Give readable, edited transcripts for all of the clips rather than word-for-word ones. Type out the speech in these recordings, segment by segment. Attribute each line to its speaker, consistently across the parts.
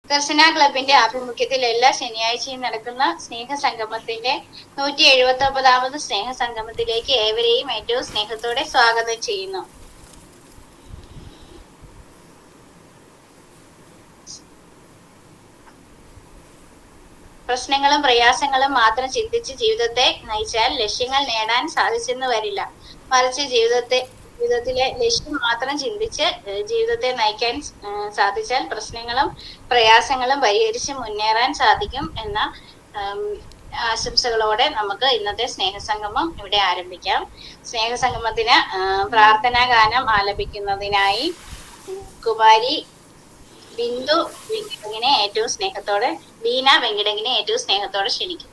Speaker 1: ദർശന ക്ലബിന്റെ ആഭിമുഖ്യത്തിൽ എല്ലാ ശനിയാഴ്ചയും നടക്കുന്ന സ്നേഹസംഗമത്തിന്റെ 179ാമത് സ്നേഹസംഗമത്തിലേക്ക് ഏവരെയും ഏറ്റവും സ്നേഹത്തോടെ സ്വാഗതം ചെയ്യുന്നു. പ്രശ്നങ്ങളും പ്രയാസങ്ങളും മാത്രം ചിന്തിച്ച് ജീവിതത്തെ നയിച്ചാൽ ലക്ഷ്യങ്ങൾ നേടാൻ സാധിച്ചെന്ന് വരില്ല. മറിച്ച് ജീവിതത്തിലെ ലക്ഷ്യം മാത്രം ചിന്തിച്ച് ജീവിതത്തെ നയിക്കാൻ സാധിച്ചാൽ പ്രശ്നങ്ങളും പ്രയാസങ്ങളും പരിഹരിച്ച് മുന്നേറാൻ സാധിക്കും എന്ന ആശംസകളോടെ നമുക്ക് ഇന്നത്തെ സ്നേഹസംഗമം ഇവിടെ ആരംഭിക്കാം. സ്നേഹസംഗമത്തിന് പ്രാർത്ഥനാ ഗാനം ആലപിക്കുന്നതിനായി കുമാരി ബിന്ദു വെങ്കിടങ്ങിനെ ഏറ്റവും സ്നേഹത്തോടെ ബീന വെങ്കിടങ്ങിനെ ഏറ്റവും സ്നേഹത്തോടെ ക്ഷണിക്കും.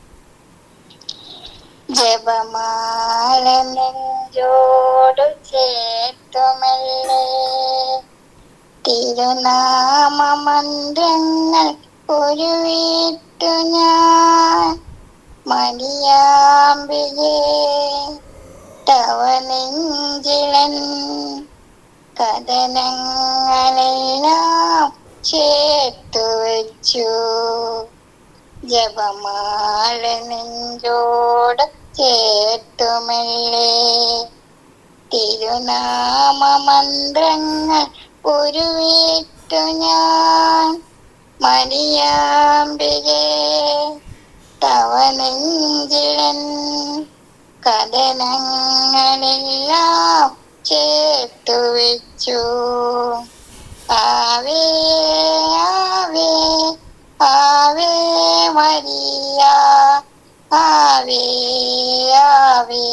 Speaker 2: ജപമാല നെഞ്ചോടു ചേർത്തുമല്ലേ തിരുനാമമന്ത്രങ്ങൾ ഉരുവിട്ടു ഞാൻ മരിയാമ്പികേ തവ നെഞ്ചിലൻ കഥനങ്ങളെല്ലാം ചേർത്തു വെച്ചു. ജപമാല നെഞ്ചോട് ചേർത്തുമല്ലേ തിരുനാമമന്ത്രങ്ങൾ ഉരുവിട്ടു ഞാൻ മരിയാമ്പികേ തവ നെഞ്ചിലൻ കഥനങ്ങളെല്ലാം ചേർത്തു വെച്ചു. Ave Ave Ave Maria Ave Ave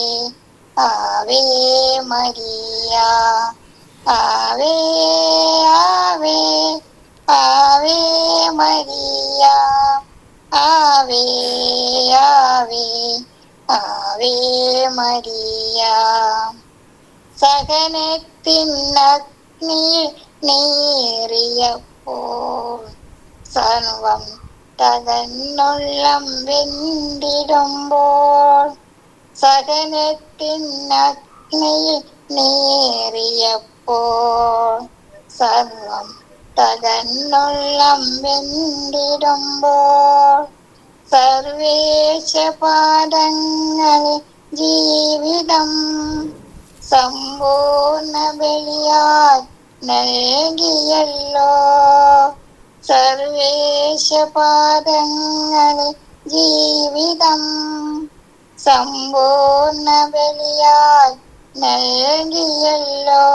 Speaker 2: Ave Maria Ave Ave Ave Maria Ave Ave Ave Maria. സഹനത്തിനഗ്നിയിൽ നീറിയപ്പോൾ സർവം തകന്നുള്ളം വെന്തിടുമ്പോൾ സഹനത്തിനഗ്നിയിൽ നീറിയപ്പോൾ സർവം തകന്നുള്ളം വെന്തിടുമ്പോൾ സർവേശ പാദങ്ങളിൽ ജീവിതം സമ്പൂർണ്ണ ബലിയായി നൽകിയല്ലോ. സർവേശ പാദങ്ങളിൽ ജീവിതം സമ്പൂർണ്ണ ബലിയായി നൽകിയല്ലോ.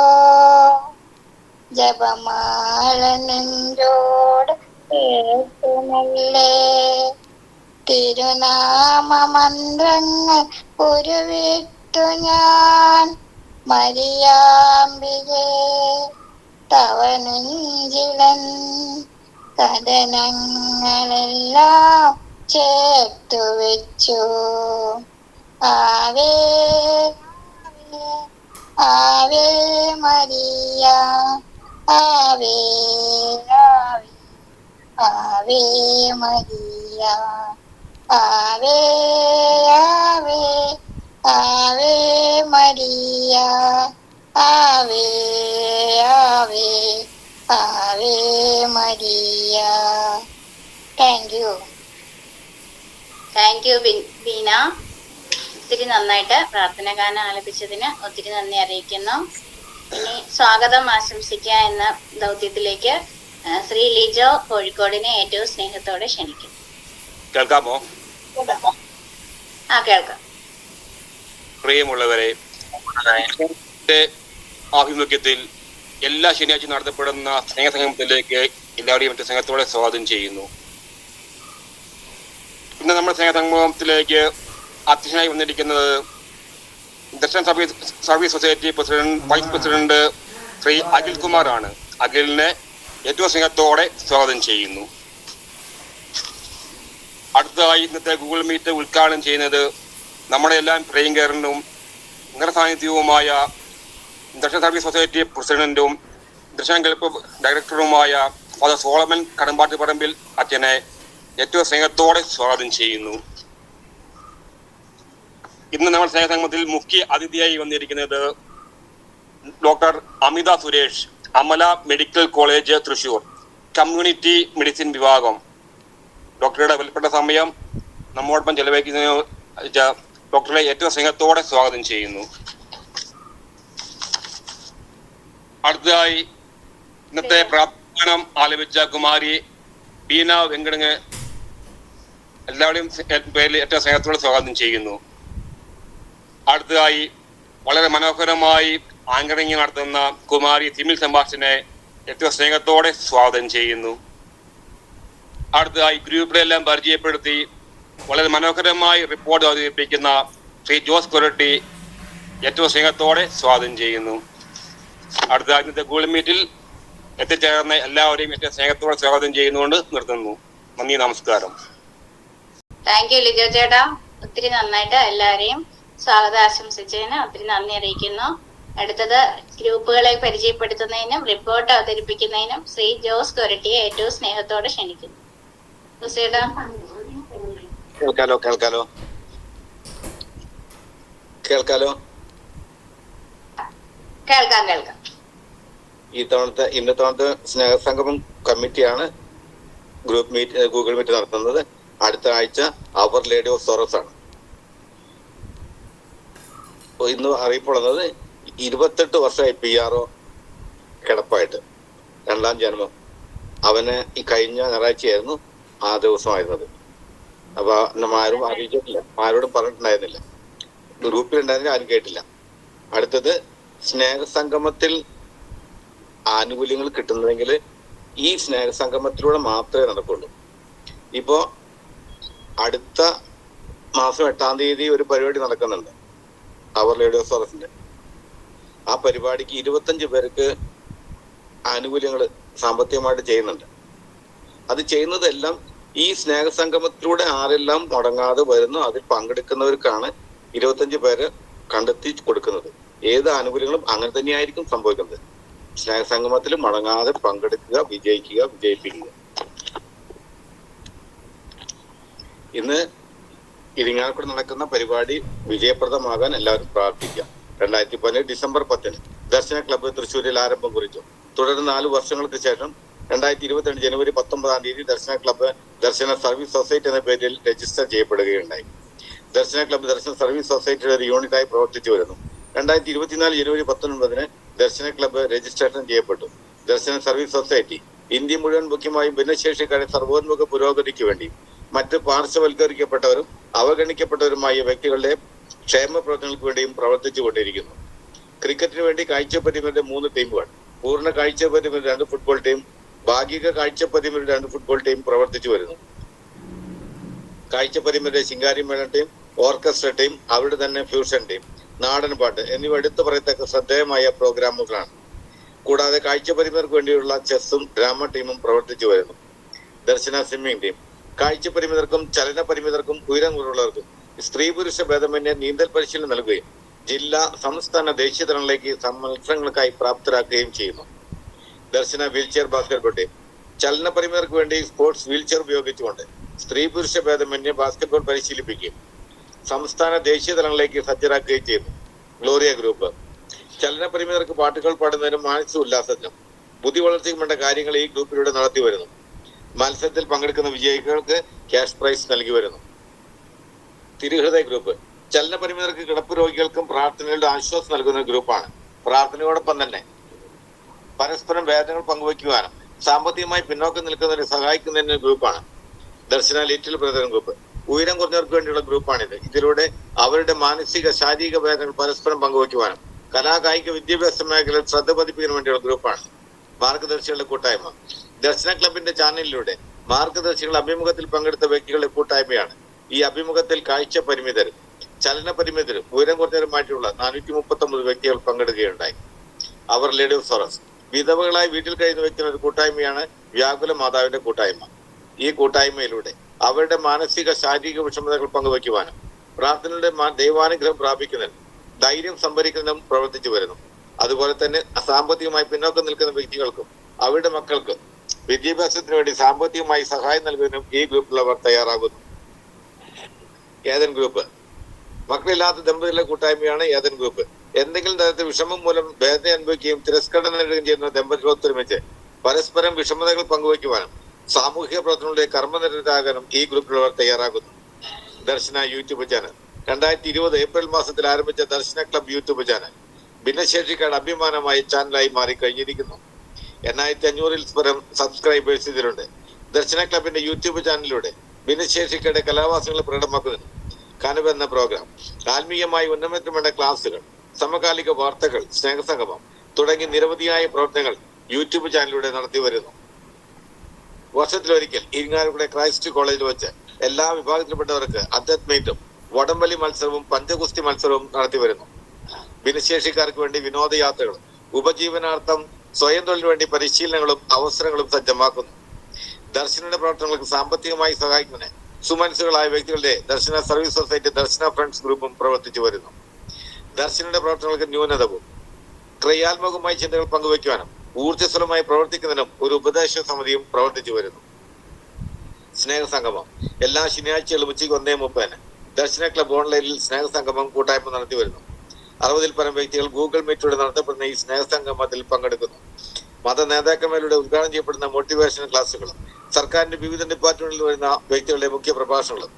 Speaker 2: ജപമാല നെഞ്ചോട് കേൾക്കുമല്ലേ തിരുനാമമന്ത്രങ്ങൾ ഉരുവിട്ടു ഞാൻ മരിയാമ്പികേ തവ നെഞ്ചിലൻ കഥനങ്ങളെല്ലാം ചേർത്തു വെച്ചു. Ave Ave Maria Ave Ave Ave Maria Ave Ave Ave Maria Ave Ave Ave Maria. Thank you
Speaker 1: Beena. ഒത്തിരി നന്നായിട്ട് പ്രാർത്ഥന ഗാനം ആലപിച്ചതിന് ഒത്തിരി നന്ദി അറിയിക്കുന്നു. ഇനി സ്വാഗതം ആശംസിക്കുക എന്ന ദൗത്യത്തിലേക്ക് ശ്രീ ലിജോ കോഴിക്കോടിനെ ഏറ്റവും സ്നേഹത്തോടെ ക്ഷണിക്കും.
Speaker 3: കേൾക്കാമോ?
Speaker 1: കേൾക്കാം.
Speaker 3: പ്രിയമുള്ളവരെ, ആഭിമുഖ്യത്തിൽ എല്ലാ ശനിയാഴ്ച നടത്തപ്പെടുന്ന സ്നേഹസംഗമത്തിലേക്ക് എല്ലാവരെയും മറ്റു സ്നേഹത്തോടെ സ്വാഗതം ചെയ്യുന്നു. ഇന്ന് നമ്മുടെ സ്നേഹസംഗമത്തിലേക്ക് അധ്യക്ഷനായി വന്നിരിക്കുന്നത് Darshan service society vice president Shri Akhil Kumar ആണ്. അഖിലിനെ ഏറ്റവും സ്നേഹത്തോടെ സ്വാഗതം ചെയ്യുന്നു. അടുത്തതായി ഇന്നത്തെ ഗൂഗിൾ മീറ്റ് ഉദ്ഘാടനം ചെയ്യുന്നത് നമ്മുടെ എല്ലാം പ്രിയങ്കരനും നിറസാന്നിധ്യവുമായ ദർശൻ സർവീസ് സൊസൈറ്റി പ്രസിഡന്റും ദർശൻ ക്ലബ്ബ് ഡയറക്ടറുമായ ഫാദർ സോളമൻ കടമ്പാട്ടുപറമ്പിൽ അച്ഛനെ ഏറ്റവും സ്നേഹത്തോടെ സ്വാഗതം ചെയ്യുന്നു. ഇന്ന് നമ്മൾ സ്നേഹസംഗമത്തിൽ മുഖ്യ അതിഥിയായി വന്നിരിക്കുന്നത് doctor Amitha Suresh, Amala medical college Thrissur. Community medicine വിഭാഗം ഡോക്ടറുടെ വിലപ്പെട്ട സമയം നമ്മോടൊപ്പം ചെലവഴിക്കുന്നതിന് ഡോക്ടറെ ഏറ്റവും സ്നേഹത്തോടെ സ്വാഗതം ചെയ്യുന്നു. അടുത്തതായി ഇന്നത്തെ പ്രാർത്ഥന ആലപിച്ച കുമാരി ബീന വെങ്കടങ്ങ് എല്ലാവരുടെയും പേരിൽ ഏറ്റവും സ്നേഹത്തോടെ സ്വാഗതം ചെയ്യുന്നു. അടുത്തതായി വളരെ മനോഹരമായി ആങ്കറിംഗ് നടത്തുന്ന കുമാരി തിമിൽ സംഭാഷനെ ഏറ്റവും സ്നേഹത്തോടെ സ്വാഗതം ചെയ്യുന്നു. അടുത്തതായി ഗ്രൂപ്പിലെ എല്ലാം പരിചയപ്പെടുത്തി വളരെ മനോഹരമായി റിപ്പോർട്ട് അവതരിപ്പിക്കുന്ന ശ്രീ ജോസ് കൊരട്ടി ഏറ്റവും സ്നേഹത്തോടെ സ്വാഗതം ചെയ്യുന്നു. അടുത്ത ഇന്നത്തെ ഗൂഗിൾ മീറ്റിൽ എത്തിച്ചേർന്ന എല്ലാവരെയും ഏറ്റവും സ്നേഹത്തോടെ സ്വാഗതം ചെയ്യുന്നുകൊണ്ട് നിർത്തുന്നു. നന്ദി, നമസ്കാരം.
Speaker 1: താങ്ക് യു ലിജോ ചേട്ടാ, ഒത്തിരി നന്നായിട്ട് എല്ലാവരെയും സ്വാഗതം ആശംസിച്ചതിന് ഒത്തിരി നന്ദി അറിയിക്കുന്നു. അടുത്തത് ഗ്രൂപ്പുകളെ പരിചയപ്പെടുത്തുന്നതിനും റിപ്പോർട്ട് അവതരിപ്പിക്കുന്നതിനും ശ്രീ ജോസ് കൊരട്ടിയെ ഏറ്റവും സ്നേഹത്തോടെ ക്ഷണിക്കുന്നു. ചേട്ടാ
Speaker 4: കേൾക്കാലോ കേൾക്കാലോ കേൾക്കാലോ
Speaker 1: കേൾക്കാം കേൾക്കാം.
Speaker 4: ഇന്നത്തെ സ്നേഹസംഗമം കമ്മിറ്റിയാണ് ഗൂഗിൾ മീറ്റ് നടത്തുന്നത്. അടുത്ത ആഴ്ച അവർ ലേഡി ഓഫ് സോറസ് ആണ്. ഇന്ന് അറിയപ്പെടുന്നത് 28 വർഷമായി PRO കിടപ്പായിട്ട്, 2ാം ജന്മം. അവന് ഈ കഴിഞ്ഞ ഞായറാഴ്ചയായിരുന്നു ആ ദിവസമായിരുന്നത്. അപ്പൊ ആരും അറിയിച്ചിട്ടില്ല, ആരോടും പറഞ്ഞിട്ടുണ്ടായിരുന്നില്ല, ഗ്രൂപ്പിലുണ്ടായിരുന്നില്ല, ആരും കേട്ടില്ല. അടുത്തത് സ്നേഹസംഗമത്തിൽ ആനുകൂല്യങ്ങൾ കിട്ടുന്നതെങ്കിൽ ഈ സ്നേഹസംഗമത്തിലൂടെ മാത്രമേ നടക്കുള്ളൂ. ഇപ്പോ അടുത്ത മാസം 8-ാം തീയതി ഒരു പരിപാടി നടക്കുന്നുണ്ട് അവർ ലേഡി ഓഫ് സോറസിന്റെ. ആ പരിപാടിക്ക് 25 പേർക്ക് ആനുകൂല്യങ്ങൾ സാമ്പത്തികമായിട്ട് ചെയ്യുന്നുണ്ട്. അത് ചെയ്യുന്നതെല്ലാം ഈ സ്നേഹസംഗമത്തിലൂടെ ആരെല്ലാം മുടങ്ങാതെ വരുന്നു അതിൽ പങ്കെടുക്കുന്നവർക്കാണ് 25 പേര് കണ്ടെത്തി കൊടുക്കുന്നത്. ഏത് ആനുകൂല്യങ്ങളും അങ്ങനെ തന്നെയായിരിക്കും സംഭവിക്കുന്നത്. സ്നേഹസംഗമത്തിൽ മുടങ്ങാതെ പങ്കെടുക്കുക, വിജയിപ്പിക്കുക. ഇന്ന് ഇരിങ്ങാലക്കുട നടക്കുന്ന പരിപാടി വിജയപ്രദമാകാൻ എല്ലാവരും പ്രാർത്ഥിക്കാം. 2017 ഡിസംബർ 10 ദർശന ക്ലബ്ബ് തൃശ്ശൂരിൽ ആരംഭം കുറിച്ചു. തുടർന്ന് 4 വർഷങ്ങൾക്ക് ശേഷം 2022 ജനുവരി 19-ാം തീയതി ദർശന ക്ലബ്ബ് ദർശന സർവീസ് സൊസൈറ്റി എന്ന പേരിൽ രജിസ്റ്റർ ചെയ്യപ്പെടുകയുണ്ടായി. ദർശന ക്ലബ്ബ് ദർശന സർവീസ് സൊസൈറ്റിയുടെ ഒരു യൂണിറ്റായി പ്രവർത്തിച്ചു വരുന്നു. 2024 ജനുവരി 19 ദർശന ക്ലബ്ബ് രജിസ്ട്രേഷൻ ചെയ്യപ്പെട്ടു. ദർശന സർവീസ് സൊസൈറ്റി ഇന്ത്യ മുഴുവൻ മുഖ്യമായും ഭിന്നശേഷിക്കാരുടെ സർവോന്മുഖ പുരോഗതിക്ക് വേണ്ടി മറ്റ് പാർശ്വവൽക്കരിക്കപ്പെട്ടവരും അവഗണിക്കപ്പെട്ടവരുമായ വ്യക്തികളുടെ ക്ഷേമ പ്രവർത്തനങ്ങൾക്ക് വേണ്ടിയും പ്രവർത്തിച്ചു കൊണ്ടിരിക്കുന്നു. ക്രിക്കറ്റിന് വേണ്ടി കാഴ്ചപരിമിതരുടെ 3 ടീമുകൾ, പൂർണ്ണ കാഴ്ചപരിമിതരുടെ 2 ഫുട്ബോൾ ടീം, ഭാഗിക കാഴ്ചപരിമിതരുടെ 2 ഫുട്ബോൾ ടീം പ്രവർത്തിച്ചു വരുന്നു. കാഴ്ചപരിമിതരുടെ ശിങ്കാരിമേള ടീം, ഓർക്കസ്ട്ര ടീം, അവരുടെ തന്നെ ഫ്യൂഷൻ ടീം, നാടൻ പാട്ട് എന്നിവ എടുത്തു പറയത്തക്ക ശ്രദ്ധേയമായ പ്രോഗ്രാമുകളാണ്. കൂടാതെ കാഴ്ചപരിമിതർക്ക് വേണ്ടിയുള്ള ചെസ്സും ഡ്രാമ ടീമും പ്രവർത്തിച്ചു വരുന്നു. ദർശന സ്വിമ്മിംഗ് ടീം കാഴ്ചപരിമിതർക്കും ചലന പരിമിതർക്കും ഉയരം കുറവുള്ളവർക്കും സ്ത്രീ പുരുഷ ഭേദമന്യേ നീന്തൽ പരിശീലനം നൽകുകയും ജില്ലാ സംസ്ഥാന ദേശീയ തലങ്ങളിലേക്ക് മത്സരങ്ങൾക്കായി പ്രാപ്തരാക്കുകയും ചെയ്യുന്നു. ദർശന വീൽചെയർ ബാസ്കറ്റ്ബോൾ ടീം ചലന പരിമിതർക്ക് വേണ്ടി സ്പോർട്സ് വീൽചെയർ ഉപയോഗിച്ചുകൊണ്ട് സ്ത്രീ പുരുഷ ഭേദമന്യേ ബാസ്കറ്റ്ബോൾ പരിശീലിപ്പിക്കുകയും സംസ്ഥാന ദേശീയ തലങ്ങളിലേക്ക് സജ്ജരാക്കുകയും ചെയ്യുന്നു. ഗ്ലോറിയ ഗ്രൂപ്പ് ചലന പരിമിതർക്ക് പാട്ടുകൾ പാടുന്നതിനും മാനസിക ഉല്ലാസത്തിനും ബുദ്ധി വളർച്ചയ്ക്കും വേണ്ട കാര്യങ്ങൾ ഈ ഗ്രൂപ്പിലൂടെ നടത്തി വരുന്നു. മത്സരത്തിൽ പങ്കെടുക്കുന്ന വിജയികൾക്ക് ക്യാഷ് പ്രൈസ് നൽകി വരുന്നു. തിരുഹൃദയ ഗ്രൂപ്പ് ചലന പരിമിതർക്ക് കിടപ്പ് രോഗികൾക്കും പ്രാർത്ഥനയുടെ ആശ്വാസം നൽകുന്ന ഗ്രൂപ്പാണ്. പ്രാർത്ഥനയോടൊപ്പം തന്നെ പരസ്പരം വേദനകൾ പങ്കുവയ്ക്കുവാനും സാമ്പത്തികമായി പിന്നോക്കം നിൽക്കുന്നവരെ സഹായിക്കുന്നതിന് ഗ്രൂപ്പാണ്. ദർശന ലിറ്റിൽ ബ്രദർ ഗ്രൂപ്പ് ഉയരം കുറഞ്ഞവർക്ക് വേണ്ടിയുള്ള ഗ്രൂപ്പാണിത്. ഇതിലൂടെ അവരുടെ മാനസിക ശാരീരിക വേദനകൾ പരസ്പരം പങ്കുവയ്ക്കുവാനും കലാകായിക വിദ്യാഭ്യാസ മേഖലയിൽ ശ്രദ്ധ പതിപ്പിക്കുന്നതിന് വേണ്ടിയുള്ള ഗ്രൂപ്പാണ്. മാർഗദർശികളുടെ കൂട്ടായ്മ ദർശന ക്ലബിന്റെ ചാനലിലൂടെ മാർഗദർശികൾ അഭിമുഖത്തിൽ പങ്കെടുത്ത വ്യക്തികളുടെ കൂട്ടായ്മയാണ്. ഈ അഭിമുഖത്തിൽ കാഴ്ച പരിമിതരും ചലന പരിമിതരും ഉയരം കുറഞ്ഞവരുമായിട്ടുള്ള 439 വ്യക്തികൾ പങ്കെടുക്കുകയുണ്ടായി. അവർ ലേഡി ഓഫ് സോറസ് വിധവകളായി വീട്ടിൽ കഴിയുന്ന വ്യക്തികളുടെ കൂട്ടായ്മയാണ് വ്യാകുല മാതാവിന്റെ കൂട്ടായ്മ. ഈ കൂട്ടായ്മയിലൂടെ അവരുടെ മാനസിക ശാരീരിക വിഷമതകൾ പങ്കുവയ്ക്കുവാനും പ്രാർത്ഥനയുടെ ദൈവാനുഗ്രഹം പ്രാപിക്കുന്നതിനും ധൈര്യം സംഭരിക്കുന്നതിനും പ്രവർത്തിച്ചു വരുന്നു. അതുപോലെ തന്നെ സാമ്പത്തികമായി പിന്നോക്കം നിൽക്കുന്ന വ്യക്തികൾക്കും അവരുടെ മക്കൾക്കും വിദ്യാഭ്യാസത്തിന് വേണ്ടി സാമ്പത്തികമായി സഹായം നൽകുന്നതിനും ഈ ഗ്രൂപ്പിലുള്ളവർ തയ്യാറാകുന്നു. ഏതൻ ഗ്രൂപ്പ് മക്കളില്ലാത്ത ദമ്പതികളുടെ കൂട്ടായ്മയാണ് ഏതൻ ഗ്രൂപ്പ്. എന്തെങ്കിലും തരത്തിൽ വിഷമം മൂലം വേദന അനുഭവിക്കുകയും തിരസ്കരണം നേടുകയും ചെയ്യുന്ന ദമ്പതികൾ ഒത്തൊരുമിച്ച് പരസ്പരം വിഷമതകൾ പങ്കുവയ്ക്കുവാനും സാമൂഹിക പ്രവർത്തനങ്ങളുടെ കർമ്മനിരതരാകാനും ഈ ഗ്രൂപ്പിലുള്ളവർ തയ്യാറാകുന്നു. ദർശന യൂട്യൂബ് ചാനൽ 2020 ഏപ്രിൽ മാസത്തിൽ ആരംഭിച്ച ദർശന ക്ലബ് യൂട്യൂബ് ചാനൽ ഭിന്നശേഷിക്കാരുടെ അഭിമാനമായ ചാനലായി മാറിക്കഴിഞ്ഞിരിക്കുന്നു. 8500 പരം സബ്സ്ക്രൈബേഴ്സ് ഇതിലുണ്ട്. ദർശന ക്ലബിന്റെ യൂട്യൂബ് ചാനലിലൂടെ ഭിന്നശേഷിക്കാരുടെ കലാവാസനകൾ പ്രകടമാക്കുന്നതിന് കനവ് എന്ന പ്രോഗ്രാം, ആത്മീയമായി ഉന്നമനത്തിന് വേണ്ട ക്ലാസുകൾ, സമകാലിക വാർത്തകൾ, സ്നേഹസംഗമം തുടങ്ങി നിരവധിയായ പ്രവർത്തനങ്ങൾ യൂട്യൂബ് ചാനലിലൂടെ നടത്തി വരുന്നു. വർഷത്തിലൊരിക്കൽ ഇരിങ്ങാലക്കുട ക്രൈസ്റ്റ് കോളേജിൽ വെച്ച് എല്ലാ വിഭാഗത്തിൽപ്പെട്ടവർക്ക് അത്ലറ്റ് വടംവലി മത്സരവും പഞ്ചഗുസ്തി മത്സരവും നടത്തി വരുന്നു. ഭിന്നശേഷിക്കാർക്ക് വേണ്ടി വിനോദയാത്രകളും ഉപജീവനാർത്ഥം സ്വയം തൊഴിലിനു വേണ്ടി പരിശീലനങ്ങളും അവസരങ്ങളും സജ്ജമാക്കുന്നു. ദർശനയുടെ പ്രവർത്തനങ്ങൾക്ക് സാമ്പത്തികമായി സഹായിക്കുന്നതിന് സുമനസ്സുകളായ വ്യക്തികളുടെ ദർശന സർവീസ് സൊസൈറ്റി ദർശന ഫ്രണ്ട്സ് ഗ്രൂപ്പും പ്രവർത്തിച്ചു വരുന്നു. ദർശനയുടെ പ്രവർത്തനങ്ങൾക്ക് ന്യൂനതവും ക്രിയാത്മകമായ ചിന്തകൾ പങ്കുവയ്ക്കുവാനും ഊർജ്ജസ്വലമായി പ്രവർത്തിക്കുന്നതിനും ഒരു ഉപദേശ സമിതിയും പ്രവർത്തിച്ചു വരുന്നു. സ്നേഹസംഗമം എല്ലാ ശനിയാഴ്ചകളും ഉച്ചയ്ക്ക് 1:30 ദർശന ക്ലബ് ഓൺലൈനിൽ സ്നേഹസംഗമം കൂട്ടായ്മ നടത്തി വരുന്നു. 60 പരം വ്യക്തികൾ ഗൂഗിൾ മീറ്റിലൂടെ നടത്തപ്പെടുന്ന ഈ സ്നേഹസംഗമത്തിൽ പങ്കെടുക്കുന്നു. മത നേതാക്കന്മാരുടെ ഉദ്ഘാടനം ചെയ്യപ്പെടുന്ന മോട്ടിവേഷൻ ക്ലാസുകളും സർക്കാരിന്റെ വിവിധ ഡിപ്പാർട്ട്മെന്റിൽ വരുന്ന വ്യക്തികളുടെ മുഖ്യ പ്രഭാഷണങ്ങളും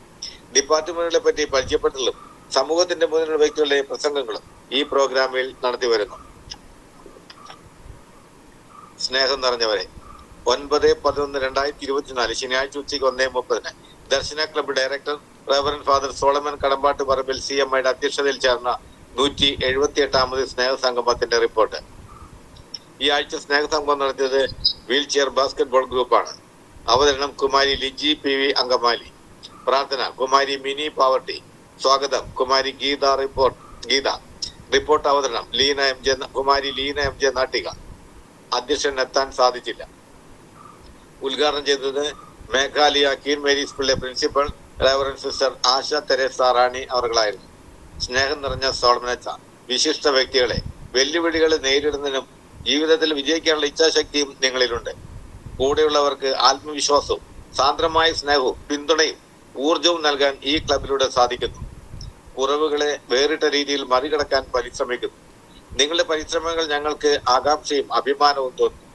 Speaker 4: ഡിപ്പാർട്ട്മെന്റുകളെ പറ്റി പരിചയപ്പെട്ടലും സമൂഹത്തിന്റെ മുന്നിലുള്ള വ്യക്തികളുടെ പ്രസംഗങ്ങളും ഈ പ്രോഗ്രാമിൽ നടത്തി വരുന്നു. സ്നേഹം നിറഞ്ഞവരെ, 9/11/2024 ശനിയാഴ്ച ഉച്ചയ്ക്ക് 1:30 Darshana club director reverend father Solomon Kadambattu Parambil CMIയുടെ അധ്യക്ഷതയിൽ ചേർന്ന 178ാമത് സ്നേഹസംഗമത്തിന്റെ റിപ്പോർട്ട്. ഈ ആഴ്ച സ്നേഹസംഗമം നടത്തിയത് വീൽ ചെയർ ബാസ്കറ്റ്ബോൾ ഗ്രൂപ്പാണ്. അവതരണം കുമാരി ലിജി PV അങ്കമാലി. പ്രാർത്ഥന കുമാരി മിനി പാവർട്ടി. സ്വാഗതം കുമാരി ഗീത. റിപ്പോർട്ട് അവതരണം കുമാരി ലീന MJ നാട്ടിക. അധ്യക്ഷൻ എത്താൻ സാധിച്ചില്ല. ഉദ്ഘാടനം ചെയ്തത് മേഘാലയ ക്വീൻ മേരീസ് പിള്ളെ principal reverend sister Asha Teresa Rani അവർകളായിരുന്നു. സ്നേഹം നിറഞ്ഞ സോളമനച്ച വിശിഷ്ട വ്യക്തികളെ വെല്ലുവിളികളെ നേരിടുന്നതിനും ജീവിതത്തിൽ വിജയിക്കാനുള്ള ഇച്ഛാശക്തിയും നിങ്ങളിലുണ്ട്. കൂടെയുള്ളവർക്ക് ആത്മവിശ്വാസവും സാന്ദ്രമായ സ്നേഹവും പിന്തുണയും ഊർജവും നൽകാൻ ഈ ക്ലബിലൂടെ സാധിക്കുന്നു. കുറവുകളെ വേറിട്ട രീതിയിൽ മറികടക്കാൻ പരിശ്രമിക്കുന്നു. നിങ്ങളുടെ പരിശ്രമങ്ങൾ ഞങ്ങൾക്ക് ആകാംക്ഷയും അഭിമാനവും തോന്നുന്നു.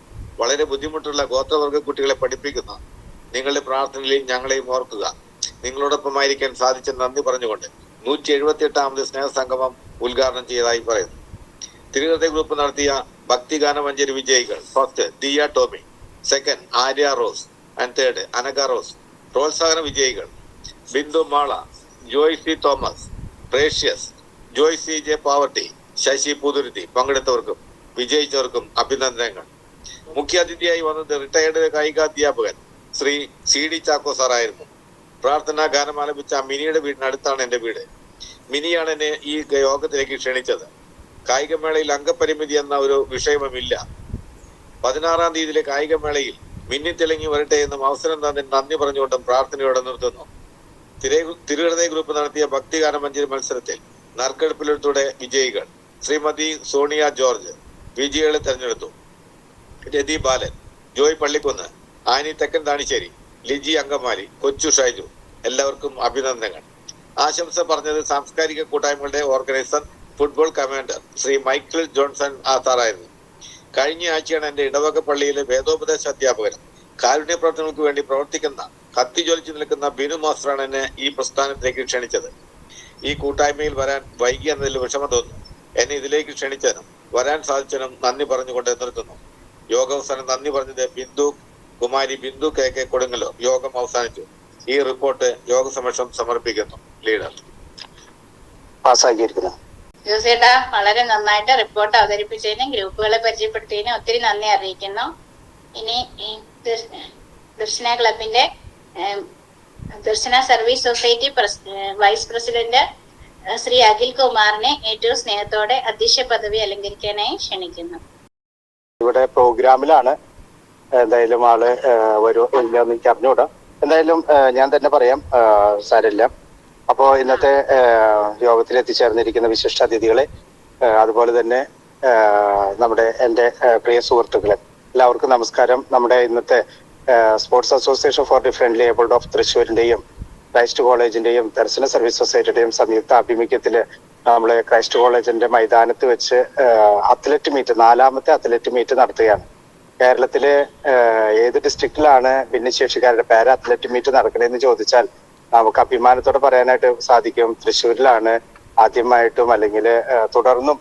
Speaker 4: വളരെ ബുദ്ധിമുട്ടുള്ള ഗോത്രവർഗ കുട്ടികളെ പഠിപ്പിക്കുന്ന നിങ്ങളുടെ പ്രാർത്ഥനയിൽ ഞങ്ങളെയും ഓർക്കുക. നിങ്ങളോടൊപ്പമായിരിക്കാൻ സാധിച്ച നന്ദി പറഞ്ഞുകൊണ്ട് 178ാമത് സ്നേഹസംഗമം ഉദ്ഘാടനം ചെയ്തതായി പറയുന്നു. തിരുഹൃദയ ഗ്രൂപ്പ് നടത്തിയ ഭക്തിഗാന മഞ്ജരി വിജയികൾ: first Diya Tommy, second Arya Rose and third Anagha Rose. പ്രോത്സാഹന വിജയികൾ: Bindu Mala, Joy C Thomas, Precious, Joy CJ poverty, Sasi Puthuruthy. പങ്കെടുത്തവർക്കും വിജയിച്ചവർക്കും അഭിനന്ദനങ്ങൾ. മുഖ്യാതിഥിയായി വന്നത് റിട്ടയർഡ് കായികാധ്യാപകൻ ശ്രീ CD ചാക്കോ സാറായിരുന്നു. പ്രാർത്ഥനാ ഗാനം ആലപിച്ച മിനിയുടെ വീടിനടുത്താണ് എന്റെ വീട്. മിനിയാണ് എന്നെ ഈ യോഗത്തിലേക്ക് ക്ഷണിച്ചത്. കായികമേളയിൽ അംഗപരിമിതി എന്ന ഒരു വിഷയവുമില്ല. 16ാം തീയതിയിലെ കായികമേളയിൽ മിന്നിത്തിളങ്ങി വരട്ടെ എന്നും അവസരം തന്നെ നന്ദി പറഞ്ഞുകൊണ്ടും പ്രാർത്ഥനയോടെ നിർത്തുന്നു. തിരുഹൃദയ ഗ്രൂപ്പ് നടത്തിയ ഭക്തിഗാന മഞ്ജരി മത്സരത്തിൽ നറുക്കെടുപ്പിലൂടെ വിജയികൾ: ശ്രീമതി സോണിയ ജോർജ്. വിജയികളെ തെരഞ്ഞെടുത്തു: രതി ബാലൻ, ജോയ് പള്ളിക്കുന്ന്, ആനി തെക്കൻ താണിശ്ശേരി, ലിജി അങ്കമാലി, കൊച്ചു ഷൈജു. എല്ലാവർക്കും അഭിനന്ദനങ്ങൾ. ആശംസ പറഞ്ഞത് സാംസ്കാരിക കൂട്ടായ്മകളുടെ organiser football commander Sri Michael Johnson സാറായിരുന്നു. കഴിഞ്ഞ ആഴ്ചയാണ് എന്റെ ഇടവക പള്ളിയിലെ വേദോപദേശ അധ്യാപകനും കാരുണ്യ പ്രവർത്തനങ്ങൾക്ക് വേണ്ടി പ്രവർത്തിക്കുന്ന കത്തിജ്വലിച്ചു നിൽക്കുന്ന ബിനു മാസ്റ്ററാണ് എന്നെ ഈ പ്രസ്ഥാനത്തിലേക്ക് ക്ഷണിച്ചത്. ഈ കൂട്ടായ്മയിൽ വരാൻ വൈകി എന്നതിൽ വിഷമം തോന്നുന്നു. എന്നെ ഇതിലേക്ക് ക്ഷണിച്ചതിനും വരാൻ സാധിച്ചതിനും നന്ദി പറഞ്ഞുകൊണ്ട് നിർത്തുന്നു. യോഗാവസാനം നന്ദി പറഞ്ഞത് കുമാരി ബിന്ദു KK കൊടുങ്ങല്ലൂർ. യോഗം അവസാനിച്ചു. ഈ റിപ്പോർട്ട് യോഗ സമക്ഷം സമർപ്പിക്കുന്നു. ലീഡർ
Speaker 2: പാസ്സാക്കിയിരിക്കുന്നു.
Speaker 1: ജോസേട്ടാ, വളരെ നന്നായിട്ട് റിപ്പോർട്ട് അവതരിപ്പിച്ചതിനും ഗ്രൂപ്പുകളെ പരിചയപ്പെടുത്തിയതിനും ഒത്തിരി നന്ദി അറിയിക്കുന്നു. ഇനി ഈ ദർശന ക്ലബിന്റെ Darshana service society vice president Shri Akhil കുമാറിനെ ഏറ്റവും സ്നേഹത്തോടെ അധ്യക്ഷ പദവി അലങ്കരിക്കാനായി ക്ഷണിക്കുന്നു.
Speaker 5: ഇവിടെ പ്രോഗ്രാമിലാണ്. എന്തായാലും ആള് വരുമെന്ന് എനിക്ക് അറിഞ്ഞുകൂടാ. എന്തായാലും ഞാൻ തന്നെ പറയാം, സാരമില്ല. അപ്പോ ഇന്നത്തെ യോഗത്തിൽ എത്തിച്ചേർന്നിരിക്കുന്ന വിശിഷ്ടാതിഥികളെ, അതുപോലെ തന്നെ എൻ്റെ പ്രിയ സുഹൃത്തുക്കളെ, എല്ലാവർക്കും നമസ്കാരം. നമ്മുടെ ഇന്നത്തെ sports association for the friendly abled of തൃശ്ശൂരിന്റെയും ക്രൈസ്റ്റ് കോളേജിന്റെയും ദർശന സർവീസ് സൊസൈറ്റിയുടെയും സംയുക്ത ആഭിമുഖ്യത്തില് നമ്മള് ക്രൈസ്റ്റ് കോളേജിന്റെ മൈതാനത്ത് വെച്ച് അത്ലറ്റ് മീറ്റ്, 4ാമത്തെ അത്ലറ്റ് മീറ്റ് നടത്തുകയാണ്. കേരളത്തിലെ ഏത് ഡിസ്ട്രിക്റ്റിലാണ് ഭിന്നശേഷിക്കാരുടെ പാരാ അത്ലറ്റിക് മീറ്റ് നടക്കണമെന്ന് ചോദിച്ചാൽ നമുക്ക് അഭിമാനത്തോടെ പറയാനായിട്ട് സാധിക്കും തൃശ്ശൂരിലാണ് ആദ്യമായിട്ടും അല്ലെങ്കിൽ തുടർന്നും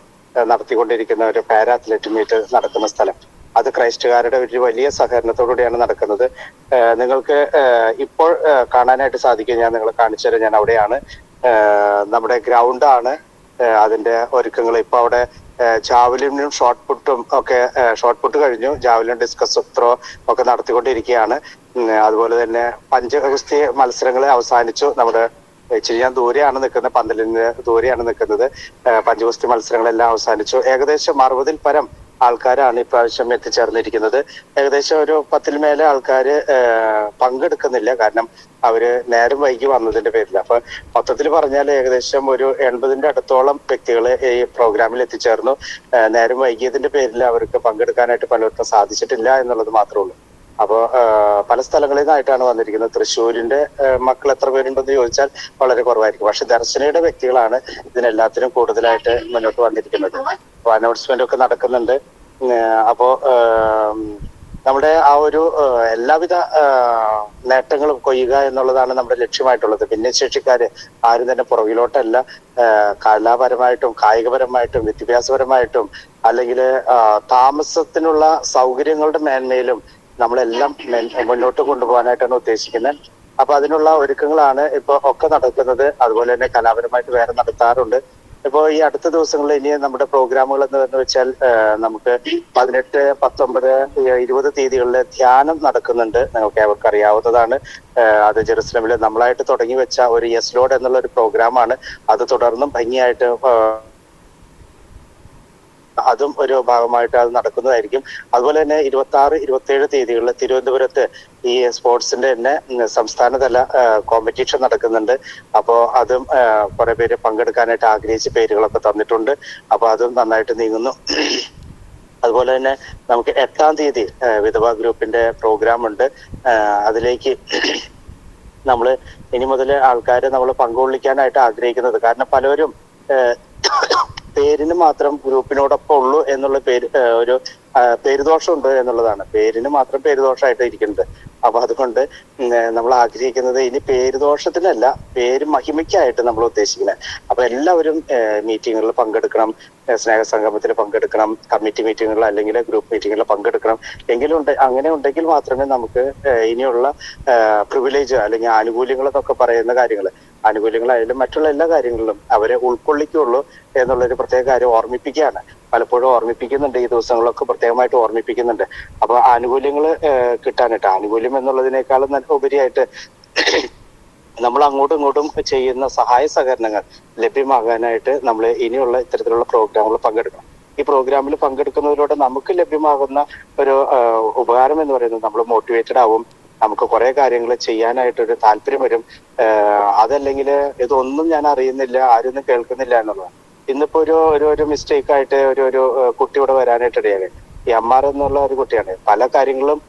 Speaker 5: നടത്തിക്കൊണ്ടിരിക്കുന്ന ഒരു പാരാ അത്ലറ്റിക് മീറ്റ് നടക്കുന്ന സ്ഥലം. അത് ക്രൈസ്റ്റുകാരുടെ ഒരു വലിയ സഹകരണത്തോടുകൂടിയാണ് നടക്കുന്നത്. നിങ്ങൾക്ക് ഇപ്പോൾ കാണാനായിട്ട് സാധിക്കും, ഞാൻ നിങ്ങളെ കാണിച്ചു തരാം. ഞാൻ അവിടെയാണ്, നമ്മുടെ ഗ്രൗണ്ടാണ്. അതിന്റെ ഒരുക്കങ്ങൾ ഇപ്പൊ അവിടെ ജാവലിനും ഷോർട്ട് പുട്ടും ഒക്കെ, ഷോർട്ട് പുട്ട് കഴിഞ്ഞു, ജാവലിൻ ഡിസ്കസ് ത്രോ ഒക്കെ നടത്തിക്കൊണ്ടിരിക്കുകയാണ്. അതുപോലെ തന്നെ പഞ്ചഗുസ്തി മത്സരങ്ങൾ അവസാനിച്ചു. നമ്മുടെ ഇച്ചിരി ഞാൻ ദൂരെയാണ് നിൽക്കുന്നത്, പന്തലിന് ദൂരെയാണ് നിൽക്കുന്നത്. പഞ്ചഗുസ്തി മത്സരങ്ങളെല്ലാം അവസാനിച്ചു. ഏകദേശം 60-ൽ പരം ആൾക്കാരാണ് ഇപ്രാവശ്യം എത്തിച്ചേർന്നിരിക്കുന്നത്. ഏകദേശം ഒരു 10-ൽ മേലെ ആൾക്കാര് പങ്കെടുക്കുന്നില്ല, കാരണം അവര് നേരം വൈകി വന്നതിന്റെ പേരിൽ. അപ്പൊ മൊത്തത്തിൽ പറഞ്ഞാൽ ഏകദേശം ഒരു 80-ന്റെ അടുത്തോളം വ്യക്തികൾ ഈ പ്രോഗ്രാമിൽ എത്തിച്ചേർന്നു. നേരം വൈകിയതിന്റെ പേരിൽ അവർക്ക് പങ്കെടുക്കാനായിട്ട് പലർക്കും സാധിച്ചിട്ടില്ല എന്നുള്ളത് മാത്രമേ ഉള്ളൂ. അപ്പോ പല സ്ഥലങ്ങളിൽ നിന്നായിട്ടാണ് വന്നിരിക്കുന്നത്. തൃശ്ശൂരിന്റെ മക്കൾ എത്ര പേരുണ്ടെന്ന് ചോദിച്ചാൽ വളരെ കുറവായിരിക്കും. പക്ഷെ ദർശനയുടെ വ്യക്തികളാണ് ഇതിനെല്ലാത്തിനും കൂടുതലായിട്ട് മുന്നോട്ട് വന്നിരിക്കുന്നത്. അപ്പൊ അനൗൺസ്മെന്റ് ഒക്കെ നടക്കുന്നുണ്ട്. അപ്പോ നമ്മുടെ ആ ഒരു എല്ലാവിധ നേട്ടങ്ങളും കൊയ്യുക എന്നുള്ളതാണ് നമ്മുടെ ലക്ഷ്യമായിട്ടുള്ളത്. ഭിന്നശേഷിക്കാര് ആരും തന്നെ പുറകിലോട്ടല്ല. കലാപരമായിട്ടും കായികപരമായിട്ടും വിദ്യാഭ്യാസപരമായിട്ടും അല്ലെങ്കിൽ താമസത്തിനുള്ള സൗകര്യങ്ങളുടെ മേന്മയിലും നമ്മളെല്ലാം മുന്നോട്ട് കൊണ്ടുപോകാനായിട്ടാണ് ഉദ്ദേശിക്കുന്നത്. അപ്പൊ അതിനുള്ള ഒരുക്കങ്ങളാണ് ഇപ്പൊ ഒക്കെ നടക്കുന്നത്. അതുപോലെ തന്നെ കലാപരമായിട്ട് വേറെ നടത്താറുണ്ട്. ഇപ്പോ ഈ അടുത്ത ദിവസങ്ങളിൽ ഇനി നമ്മുടെ പ്രോഗ്രാമുകൾ എന്ന് വെച്ചാൽ നമുക്ക് 18, 19, 20 തീയതികളിൽ ധ്യാനം നടക്കുന്നുണ്ട്. നിങ്ങൾക്ക് ഏവർക്കും അറിയാവുന്നതാണ്. അത് ജെറുസലേമിൽ നമ്മളായിട്ട് തുടങ്ങി വെച്ച ഒരു യെസ് ലോർഡ് എന്നുള്ള ഒരു പ്രോഗ്രാമാണ്. അത് തുടർന്നും ഭംഗിയായിട്ട് അതും ഒരു ഭാഗമായിട്ട് അത് നടക്കുന്നതായിരിക്കും. അതുപോലെ തന്നെ 26, 27 തീയതികളിൽ തിരുവനന്തപുരത്ത് ഈ സ്പോർട്സിന്റെ തന്നെ സംസ്ഥാനതല കോമ്പറ്റീഷൻ നടക്കുന്നുണ്ട്. അപ്പോൾ അതും കുറെ പേര് പങ്കെടുക്കാനായിട്ട് ആഗ്രഹിച്ച് പേരുകളൊക്കെ തന്നിട്ടുണ്ട്. അപ്പൊ അതും നന്നായിട്ട് നീങ്ങുന്നു. അതുപോലെ തന്നെ നമുക്ക് 8-ാം തീയതി വിധവ ഗ്രൂപ്പിന്റെ പ്രോഗ്രാം ഉണ്ട്. അതിലേക്ക് നമ്മൾ ഇനി മുതൽ ആൾക്കാരെ നമ്മൾ പങ്കുകൊള്ളിക്കാനായിട്ട് ആഗ്രഹിക്കുന്നത്, കാരണം പലരും പേരിന് മാത്രം ഗ്രൂപ്പിനോടൊപ്പം ഉള്ളൂ എന്നുള്ള ഒരു പേരുദോഷമുണ്ട് എന്നുള്ളതാണ്. പേരിന് മാത്രം പേരുദോഷമായിട്ട് ഇരിക്കുന്നത്. അപ്പൊ അതുകൊണ്ട് നമ്മൾ ആഗ്രഹിക്കുന്നത് ഇനി പേരുദോഷത്തിനല്ല, പേര് മഹിമയ്ക്കായിട്ട് നമ്മൾ ഉദ്ദേശിക്കുന്നത്. അപ്പൊ എല്ലാവരും മീറ്റിങ്ങുകളിൽ പങ്കെടുക്കണം, സ്നേഹസംഗമത്തിൽ പങ്കെടുക്കണം, കമ്മിറ്റി മീറ്റിങ്ങുകളിൽ അല്ലെങ്കിൽ ഗ്രൂപ്പ് മീറ്റിങ്ങുകളിൽ പങ്കെടുക്കണം. അങ്ങനെ ഉണ്ടെങ്കിൽ മാത്രമേ നമുക്ക് ഇനിയുള്ള പ്രിവിലേജ് അല്ലെങ്കിൽ ആനുകൂല്യങ്ങൾ എന്നൊക്കെ പറയുന്ന കാര്യങ്ങൾ, ആനുകൂല്യങ്ങളായാലും മറ്റുള്ള എല്ലാ കാര്യങ്ങളിലും അവരെ ഉൾക്കൊള്ളിക്കുള്ളൂ എന്നുള്ളൊരു പ്രത്യേക കാര്യം ഓർമ്മിപ്പിക്കുകയാണ്. പലപ്പോഴും ഓർമ്മിപ്പിക്കുന്നുണ്ട്, ഈ ദിവസങ്ങളൊക്കെ പ്രത്യേകമായിട്ട് ഓർമ്മിപ്പിക്കുന്നുണ്ട്. അപ്പൊ ആനുകൂല്യങ്ങൾ കിട്ടാനായിട്ട്, ആനുകൂല്യം എന്നുള്ളതിനേക്കാളും ഉപരിയായിട്ട് നമ്മൾ അങ്ങോട്ടും ഇങ്ങോട്ടും ചെയ്യുന്ന സഹായ സഹകരണങ്ങൾ ലഭ്യമാകാനായിട്ട് നമ്മൾ ഇനിയുള്ള ഇത്തരത്തിലുള്ള പ്രോഗ്രാമുകൾ പങ്കെടുക്കണം. ഈ പ്രോഗ്രാമിൽ പങ്കെടുക്കുന്നതിലൂടെ നമുക്ക് ലഭ്യമാകുന്ന ഒരു ഉപകാരം എന്ന് പറയുന്നത് നമ്മൾ മോട്ടിവേറ്റഡ് ആവും, നമുക്ക് കുറെ കാര്യങ്ങൾ ചെയ്യാനായിട്ടൊരു താല്പര്യം വരും. അതല്ലെങ്കിൽ ഇതൊന്നും ഞാൻ അറിയുന്നില്ല, ആരൊന്നും കേൾക്കുന്നില്ല എന്നുള്ളതാണ്. ഇന്നിപ്പോ ഒരു മിസ്റ്റേക്ക് ആയിട്ട് ഒരു കുട്ടി ഇവിടെ വരാനായിട്ട് ഇടയായി. ഈ അമ്മാർ എന്നുള്ള ഒരു കുട്ടിയാണ്. പല കാര്യങ്ങളും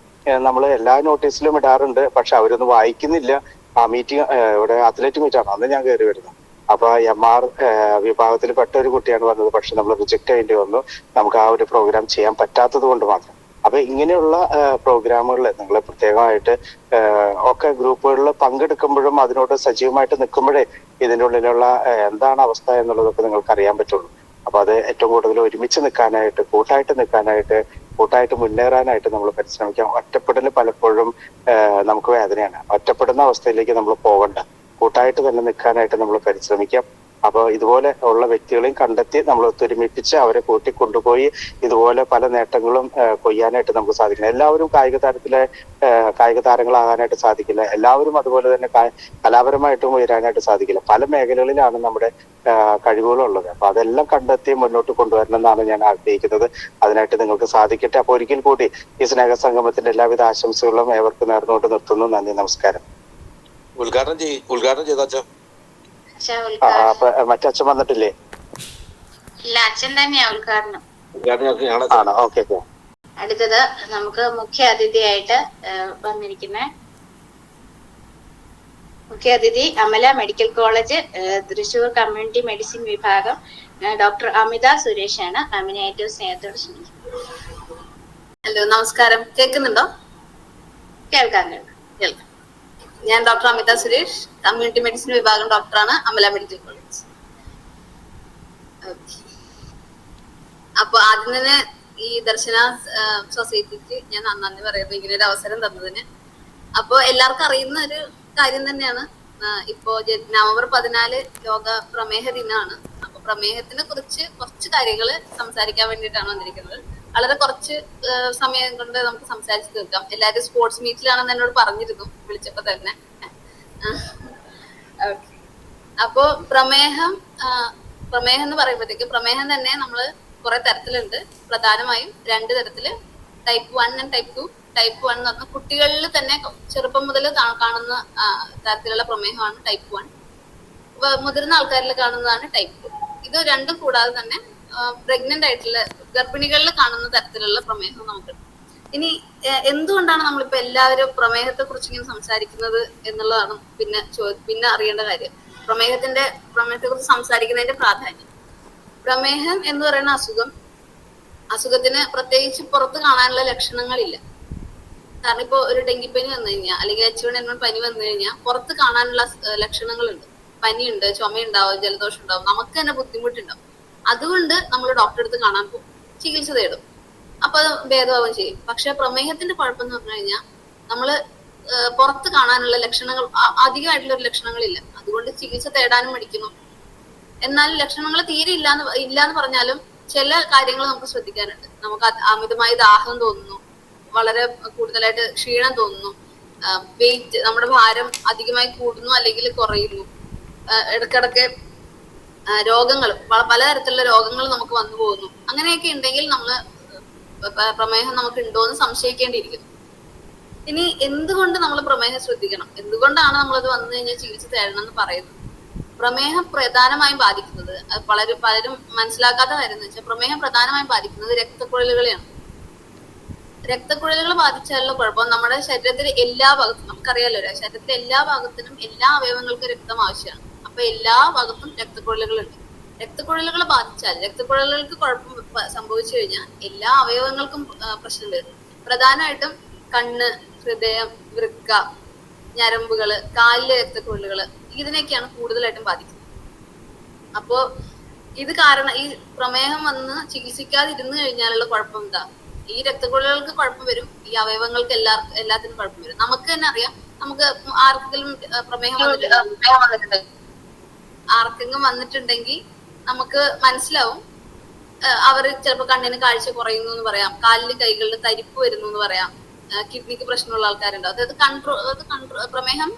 Speaker 5: നമ്മൾ എല്ലാ നോട്ടീസിലും ഇടാറുണ്ട്, പക്ഷെ അവരൊന്നും വായിക്കുന്നില്ല. ആ മീറ്റിംഗ് ഇവിടെ അത്ലറ്റിക് മീറ്റാണ് അന്ന് ഞാൻ കയറി വരുന്നത്. അപ്പൊ MR വിഭാഗത്തിൽ പെട്ട ഒരു കുട്ടിയാണ് വന്നത്, പക്ഷെ നമ്മൾ റിജക്ട് ചെയ്യേണ്ടി വന്നു, നമുക്ക് ആ ഒരു പ്രോഗ്രാം ചെയ്യാൻ പറ്റാത്തത് കൊണ്ട് മാത്രം. അപ്പൊ ഇങ്ങനെയുള്ള പ്രോഗ്രാമുകളിൽ നിങ്ങൾ പ്രത്യേകമായിട്ട് ഒക്കെ ഗ്രൂപ്പുകളിൽ പങ്കെടുക്കുമ്പോഴും അതിനോട് സജീവമായിട്ട് നിൽക്കുമ്പോഴേ ഇതിൻ്റെ ഉള്ളിലുള്ള എന്താണ് അവസ്ഥ എന്നുള്ളതൊക്കെ നിങ്ങൾക്ക് അറിയാൻ പറ്റുള്ളൂ. അപ്പൊ അത് ഏറ്റവും കൂടുതൽ ഒരുമിച്ച് നിൽക്കാനായിട്ട്, കൂട്ടായിട്ട് മുന്നേറാനായിട്ട് നമ്മൾ പരിശ്രമിക്കാം. ഒറ്റപ്പെടൽ പലപ്പോഴും നമുക്ക് വേദനയാണ്. ഒറ്റപ്പെടുന്ന അവസ്ഥയിലേക്ക് നമ്മൾ പോകണ്ട, കൂട്ടായിട്ട് തന്നെ നിൽക്കാനായിട്ട് നമ്മൾ പരിശ്രമിക്കാം. അപ്പോൾ ഇതുപോലെ ഉള്ള വ്യക്തികളെയും കണ്ടെത്തി നമ്മൾ ഒത്തൊരുമിപ്പിച്ച് അവരെ കൂട്ടിക്കൊണ്ടുപോയി ഇതുപോലെ പല നേട്ടങ്ങളും കൊയ്യാനായിട്ട് നമുക്ക് സാധിക്കണം. എല്ലാവരും കായിക താരങ്ങളാകാനായിട്ട് സാധിക്കില്ല, എല്ലാവരും അതുപോലെ തന്നെ കലാപരമായിട്ടും ഉയരാനായിട്ട് സാധിക്കില്ല. പല മേഖലകളിലാണ് നമ്മുടെ കഴിവുകളുള്ളത്. അപ്പൊ അതെല്ലാം കണ്ടെത്തി മുന്നോട്ട് കൊണ്ടുവരണം എന്നാണ് ഞാൻ ആഗ്രഹിക്കുന്നത്. അതിനായിട്ട് നിങ്ങൾക്ക് സാധിക്കട്ടെ. അപ്പൊ ഒരിക്കൽ കൂടി ഈ സ്നേഹ സംഗമത്തിന്റെ എല്ലാവിധ ആശംസകളും ഏവർക്ക് നേർന്നുകൊണ്ട് നിർത്തുന്നു. നന്ദി, നമസ്കാരം.
Speaker 4: ഉദ്ഘാടനം ചെയ്താച്ചോ?
Speaker 5: മറ്റച്ഛൻ വന്നിട്ടില്ലേ?
Speaker 1: ഇല്ല, അച്ഛൻ തന്നെയാ ഉദ്ഘാടനം.
Speaker 5: ആണോ? ഓക്കെ.
Speaker 1: അടുത്തത് നമുക്ക് മുഖ്യ അതിഥിയായിട്ട് വന്നിരിക്കുന്ന മുഖ്യാതിഥി Amala medical college Thrissur community medicine വിഭാഗം ഡോക്ടർ അമിത സുരേഷാണ്. മാമിനെ ഏറ്റവും സ്നേഹത്തോടെ ക്ഷണിക്കുന്നു.
Speaker 6: ഹലോ, നമസ്കാരം. കേൾക്കുന്നുണ്ടോ?
Speaker 1: കേൾക്കാം.
Speaker 6: കേൾക്കാം. ഞാൻ doctor Amitha Suresh, community medicine വിഭാഗം ഡോക്ടറാണ്, അമല മെഡിക്കൽ കോളേജ്. അപ്പൊ ആദ്യം തന്നെ ഈ ദർശന സൊസൈറ്റിക്ക് ഞാൻ നന്ദി പറയുന്നു ഇങ്ങനെ ഒരു അവസരം തന്നതിന്. അപ്പൊ എല്ലാവർക്കും അറിയുന്ന ഒരു കാര്യം തന്നെയാണ്, ഇപ്പോ നവംബർ 14 ലോക പ്രമേഹ ദിനമാണ്. അപ്പൊ പ്രമേഹത്തിനെ കുറിച്ച് കുറച്ച് കാര്യങ്ങൾ സംസാരിക്കാൻ വേണ്ടിയിട്ടാണ് വന്നിരിക്കുന്നത്. വളരെ കുറച്ച് സമയം കൊണ്ട് നമുക്ക് സംസാരിച്ച് തീർക്കാം. എല്ലാവരും സ്പോർട്സ് മീറ്റിലാണെന്ന് എന്നോട് പറഞ്ഞിരുന്നു വിളിച്ചപ്പോ തന്നെ. അപ്പോ പ്രമേഹം എന്ന് പറയുമ്പോഴത്തേക്ക് പ്രമേഹം തന്നെ നമ്മള് കുറെ തരത്തിലുണ്ട്. പ്രധാനമായും 2 തരത്തില്, ടൈപ്പ് 1 ആൻഡ് ടൈപ്പ് 2. ടൈപ്പ് 1 എന്ന് പറഞ്ഞാൽ കുട്ടികളിൽ തന്നെ ചെറുപ്പം മുതൽ കാണുന്ന തരത്തിലുള്ള പ്രമേഹമാണ് ടൈപ്പ് 1. മുതിർന്ന ആൾക്കാരിൽ കാണുന്നതാണ് ടൈപ്പ് 2. ഇത് രണ്ടും കൂടാതെ തന്നെ പ്രഗ്നന്റ് ആയിട്ടുള്ള ഗർഭിണികളിൽ കാണുന്ന തരത്തിലുള്ള പ്രമേഹം നമുക്കുണ്ട്. ഇനി എന്തുകൊണ്ടാണ് നമ്മളിപ്പോ എല്ലാവരും പ്രമേഹത്തെ കുറിച്ച് ഇങ്ങനെ സംസാരിക്കുന്നത് എന്നുള്ളതാണ് പിന്നെ അറിയേണ്ട കാര്യം. പ്രമേഹത്തെ കുറിച്ച് സംസാരിക്കുന്നതിന്റെ പ്രാധാന്യം. പ്രമേഹം എന്ന് പറയുന്ന അസുഖത്തിന് പ്രത്യേകിച്ച് പുറത്ത് കാണാനുള്ള ലക്ഷണങ്ങളില്ല. കാരണം ഇപ്പൊ ഒരു ഡെങ്കിപ്പനി വന്നു കഴിഞ്ഞാൽ അല്ലെങ്കിൽ H1N1 പനി വന്നു കഴിഞ്ഞാൽ പുറത്ത് കാണാനുള്ള ലക്ഷണങ്ങളുണ്ട്. പനിയുണ്ട്, ചുമയുണ്ടാവും, ജലദോഷം ഉണ്ടാവും, നമുക്ക് തന്നെ ബുദ്ധിമുട്ടുണ്ടാവും. അതുകൊണ്ട് നമ്മൾ ഡോക്ടറെ അടുത്ത് കാണാൻ പോകും, ചികിത്സ തേടും, അപ്പൊ അത് ഭേദമാവുകയും ചെയ്യും. പക്ഷെ പ്രമേഹത്തിന്റെ കുഴപ്പം എന്ന് പറഞ്ഞു കഴിഞ്ഞാൽ നമ്മള് പുറത്ത് കാണാനുള്ള ലക്ഷണങ്ങൾ അധികമായിട്ടുള്ള ഒരു ലക്ഷണങ്ങളില്ല. അതുകൊണ്ട് ചികിത്സ തേടാനും മടിക്കുന്നു. എന്നാൽ ലക്ഷണങ്ങൾ തീരെ ഇല്ലാന്ന് പറഞ്ഞാലും ചില കാര്യങ്ങൾ നമുക്ക് ശ്രദ്ധിക്കാനുണ്ട്. നമുക്ക് അമിതമായി ദാഹം തോന്നുന്നു, വളരെ കൂടുതലായിട്ട് ക്ഷീണം തോന്നുന്നു, വെയിറ്റ് നമ്മുടെ ഭാരം അധികമായി കൂടുന്നു അല്ലെങ്കിൽ കുറയുന്നു, ഇടയ്ക്കിടയ്ക്ക് രോഗങ്ങൾ പലതരത്തിലുള്ള രോഗങ്ങൾ നമുക്ക് വന്നു പോകുന്നു. അങ്ങനെയൊക്കെ ഉണ്ടെങ്കിൽ പ്രമേഹം നമുക്ക് ഉണ്ടോ എന്ന് സംശയിക്കേണ്ടിയിരിക്കുന്നു. ഇനി എന്തുകൊണ്ട് നമ്മൾ പ്രമേഹം ശ്രദ്ധിക്കണം, എന്തുകൊണ്ടാണ് നമ്മളത് വന്നു കഴിഞ്ഞാൽ ചികിത്സ തേടണം എന്ന് പറയുന്നത്? പ്രമേഹം പ്രധാനമായും ബാധിക്കുന്നത്, പലരും മനസ്സിലാക്കാത്ത കാര്യം എന്ന് വെച്ചാൽ പ്രമേഹം പ്രധാനമായും ബാധിക്കുന്നത് രക്തക്കുഴലുകളെയാണ്. രക്തക്കുഴലുകൾ ബാധിച്ചാലുള്ള കുഴപ്പം നമ്മുടെ ശരീരത്തിലെ എല്ലാ ഭാഗത്തും, നമുക്കറിയാലോ ശരീരത്തിലെ എല്ലാ ഭാഗത്തിനും എല്ലാ അവയവങ്ങൾക്കും രക്തം ആവശ്യമാണ്. അപ്പൊ എല്ലാ ഭാഗത്തും രക്തക്കുഴലുകളുണ്ട്. രക്തക്കുഴലുകൾ ബാധിച്ചാൽ, രക്തക്കുഴലുകൾക്ക് കുഴപ്പം സംഭവിച്ചു കഴിഞ്ഞാൽ എല്ലാ അവയവങ്ങൾക്കും പ്രശ്നം വരും. പ്രധാനമായിട്ടും കണ്ണ്, ഹൃദയം, വൃക്ക, ഞരമ്പുകള്, കാലിലെ രക്തക്കുഴലുകള്, ഇതിനൊക്കെയാണ് കൂടുതലായിട്ടും ബാധിക്കുന്നത്. അപ്പോ ഇത് കാരണം ഈ പ്രമേഹം വന്ന് ചികിത്സിക്കാതിരുന്നു കഴിഞ്ഞാലുള്ള കുഴപ്പം എന്താ? ഈ രക്തക്കുഴലുകൾക്ക് കുഴപ്പം വരും, ഈ അവയവങ്ങൾക്ക് എല്ലാത്തിനും കുഴപ്പം വരും. നമുക്ക് തന്നെ അറിയാം, നമുക്ക് ആർക്കെങ്കിലും പ്രമേഹം വന്നിട്ടുണ്ടെങ്കിൽ നമുക്ക് മനസ്സിലാവും. അവർ ചിലപ്പോൾ കണ്ണിന് കാഴ്ച കുറയുന്നു എന്ന് പറയാം, കാലിന് കൈകളിൽ തരിപ്പ് വരുന്നു എന്ന് പറയാം, കിഡ്നിക്ക് പ്രശ്നമുള്ള ആൾക്കാരുണ്ടാവും. അതായത് പ്രമേഹം